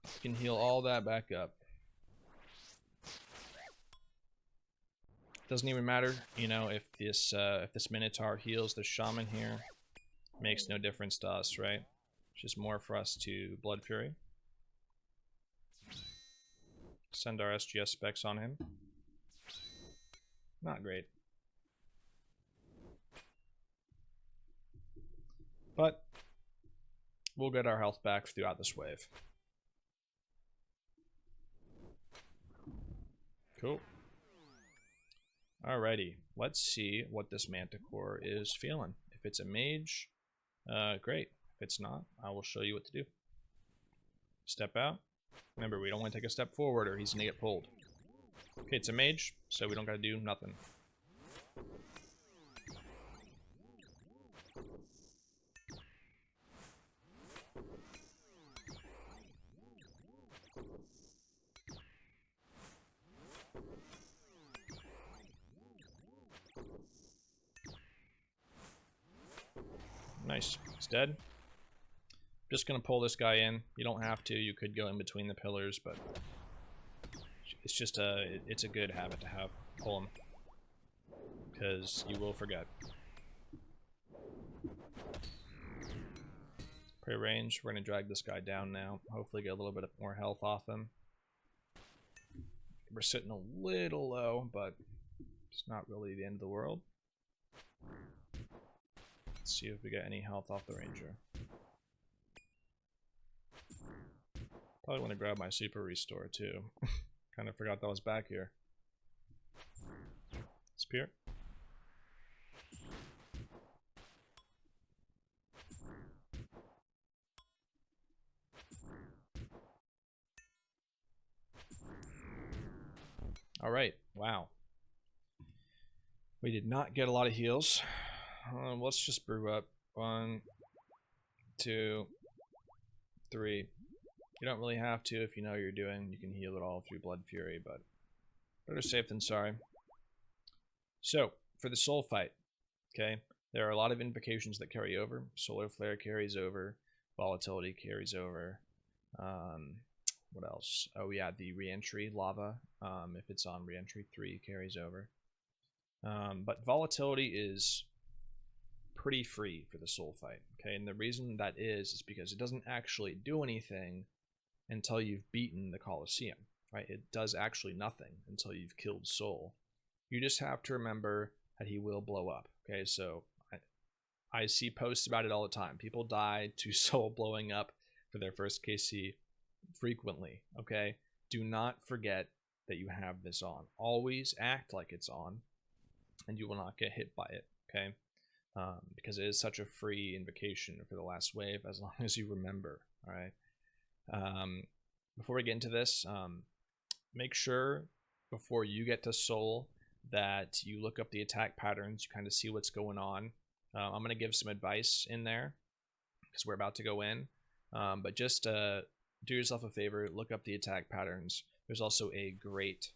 We can heal all that back up. Doesn't even matter, you know, if this Minotaur heals the Shaman here. Makes no difference to us, right? It's just more for us to Blood Fury. Send our SGS specs on him. Not great. But we'll get our health back throughout this wave. Cool. Alrighty, let's see what this Manticore is feeling. If it's a mage, great. If it's not, I will show you what to do. Step out. Remember, we don't want to take a step forward or he's going to get pulled. Okay, it's a mage, so we don't got to do nothing. Nice. It's dead. Just gonna pull this guy in. You don't have to. You could go in between the pillars, but it's just it's a good habit to have. Pull him, because you will forget. Prey range. We're gonna drag this guy down now. Hopefully get a little bit more health off him. We're sitting a little low, but it's not really the end of the world. Let's see if we get any health off the ranger. Probably want to grab my super restore too. Kind of forgot that was back here. Spear. Alright, wow. We did not get a lot of heals. Let's just brew up. 1, 2, 3. You don't really have to if you know what you're doing. You can heal it all through Blood Fury, but better safe than sorry. So, for the soul fight, okay, there are a lot of invocations that carry over. Solar Flare carries over. Volatility carries over. What else? Oh yeah, the Reentry Lava, if it's on Reentry 3, carries over. But Volatility is pretty free for the soul fight, okay? And the reason that is because it doesn't actually do anything until you've beaten the Colosseum, right? It does actually nothing until you've killed Soul. You just have to remember that he will blow up, okay? So I see posts about it all the time. People die to Soul blowing up for their first KC frequently, okay? Do not forget that you have this on. Always act like it's on, and you will not get hit by it, okay? Because it is such a free invocation for the last wave, as long as you remember, all right? Before we get into this, make sure before you get to Soul that you look up the attack patterns, you kind of see what's going on. I'm going to give some advice in there because we're about to go in, but just do yourself a favor, look up the attack patterns. There's also a great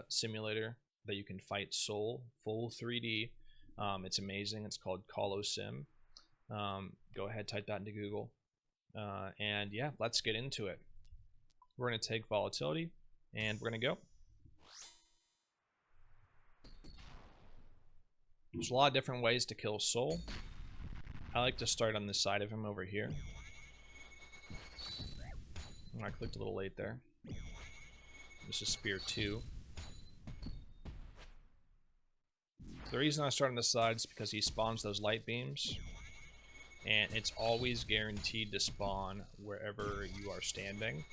simulator that you can fight Soul, full 3D. It's amazing. It's called Colosseum. Go ahead, type that into Google. And yeah, let's get into it. We're going to take Volatility, and we're going to go. There's a lot of different ways to kill Soul. I like to start on this side of him over here. I clicked a little late there. This is Spear 2. The reason I start on the side is because he spawns those light beams, and it's always guaranteed to spawn wherever you are standing.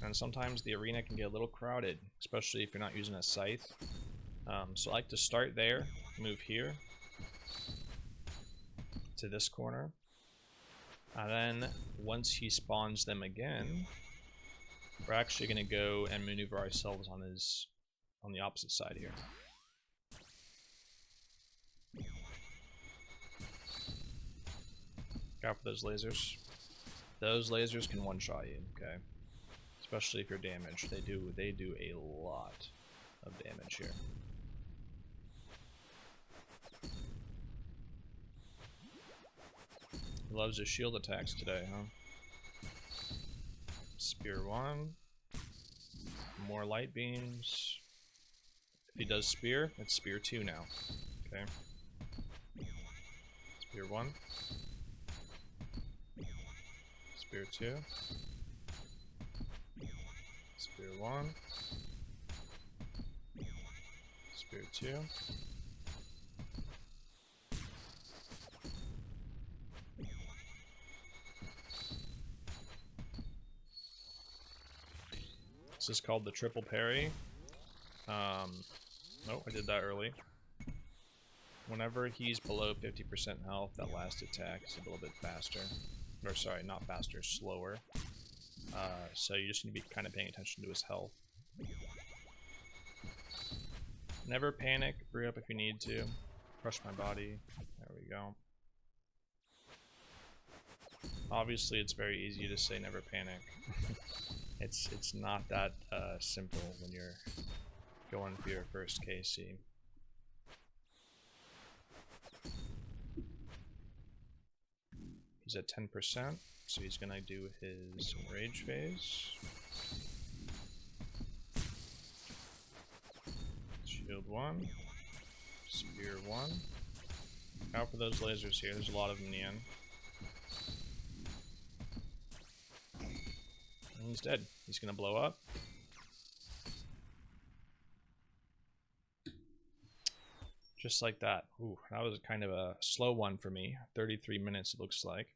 And sometimes the arena can get a little crowded, especially if you're not using a scythe. So I like to start there, move here to this corner, and then once he spawns them again, we're actually going to go and maneuver ourselves on the opposite side here. Look out for those lasers. Those lasers can one-shot you, okay? Especially if you're damaged. They do a lot of damage here. He loves his shield attacks today, huh? Spear 1. More light beams. If he does spear, it's Spear 2 now. Okay. Spear 1. Spear 2. Spear 1. Spear 2. This is called the triple parry. Oh, I did that early. Whenever he's below 50% health, that last attack is a little bit faster. Or sorry, not faster, slower. So you just need to be kind of paying attention to his health. Never panic, brew up if you need to. Crush my body. There we go. Obviously, it's very easy to say never panic. It's not that simple when you're going for your first KC. He's at 10%, so he's gonna do his rage phase. Shield 1. Spear 1. Out for those lasers here, there's a lot of them in the end. And he's dead. He's gonna blow up. Just like that. Ooh, that was kind of a slow one for me. 33 minutes it looks like.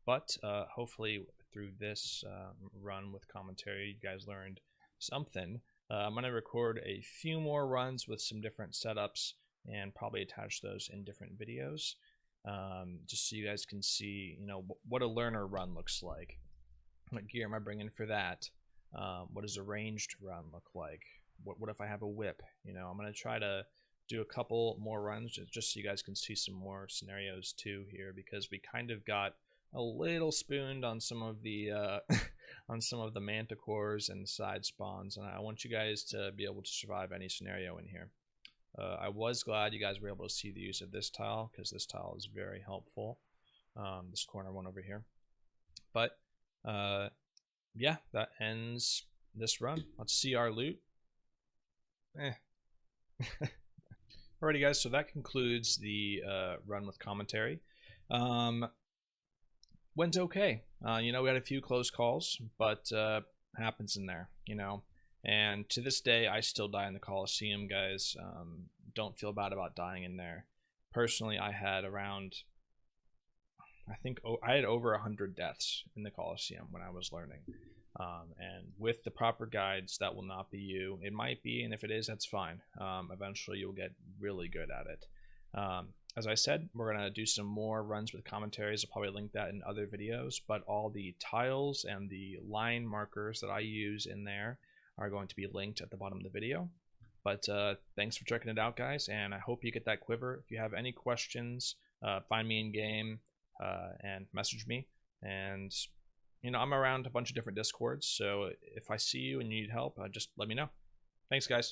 But hopefully through this run with commentary, you guys learned something. I'm going to record a few more runs with some different setups and probably attach those in different videos. Just so you guys can see, you know, what a learner run looks like. What gear am I bringing for that? What does a ranged run look like? What if I have a whip? You know, I'm going to try to do a couple more runs just so you guys can see some more scenarios too here, because we kind of got a little spooned on some of the on some of the manticores and side spawns, and I want you guys to be able to survive any scenario in here. I was glad you guys were able to see the use of this tile, because this tile is very helpful. This corner one over here. But yeah, that ends this run. Let's see our loot. Alrighty guys, so that concludes the run with commentary. Went okay. You know, we had a few close calls, but happens in there, you know. And to this day, I still die in the Colosseum, guys. Don't feel bad about dying in there. Personally, I had around, I think I had over 100 deaths in the Colosseum when I was learning. And with the proper guides, that will not be you. It might be, and if it is, that's fine. Eventually, you'll get really good at it. As I said, we're going to do some more runs with commentaries. I'll probably link that in other videos, but all the tiles and the line markers that I use in there are going to be linked at the bottom of the video. But thanks for checking it out, guys, and I hope you get that quiver. If you have any questions, find me in game and message me. And you know, I'm around a bunch of different Discords, so if I see you and you need help, just let me know. Thanks, guys.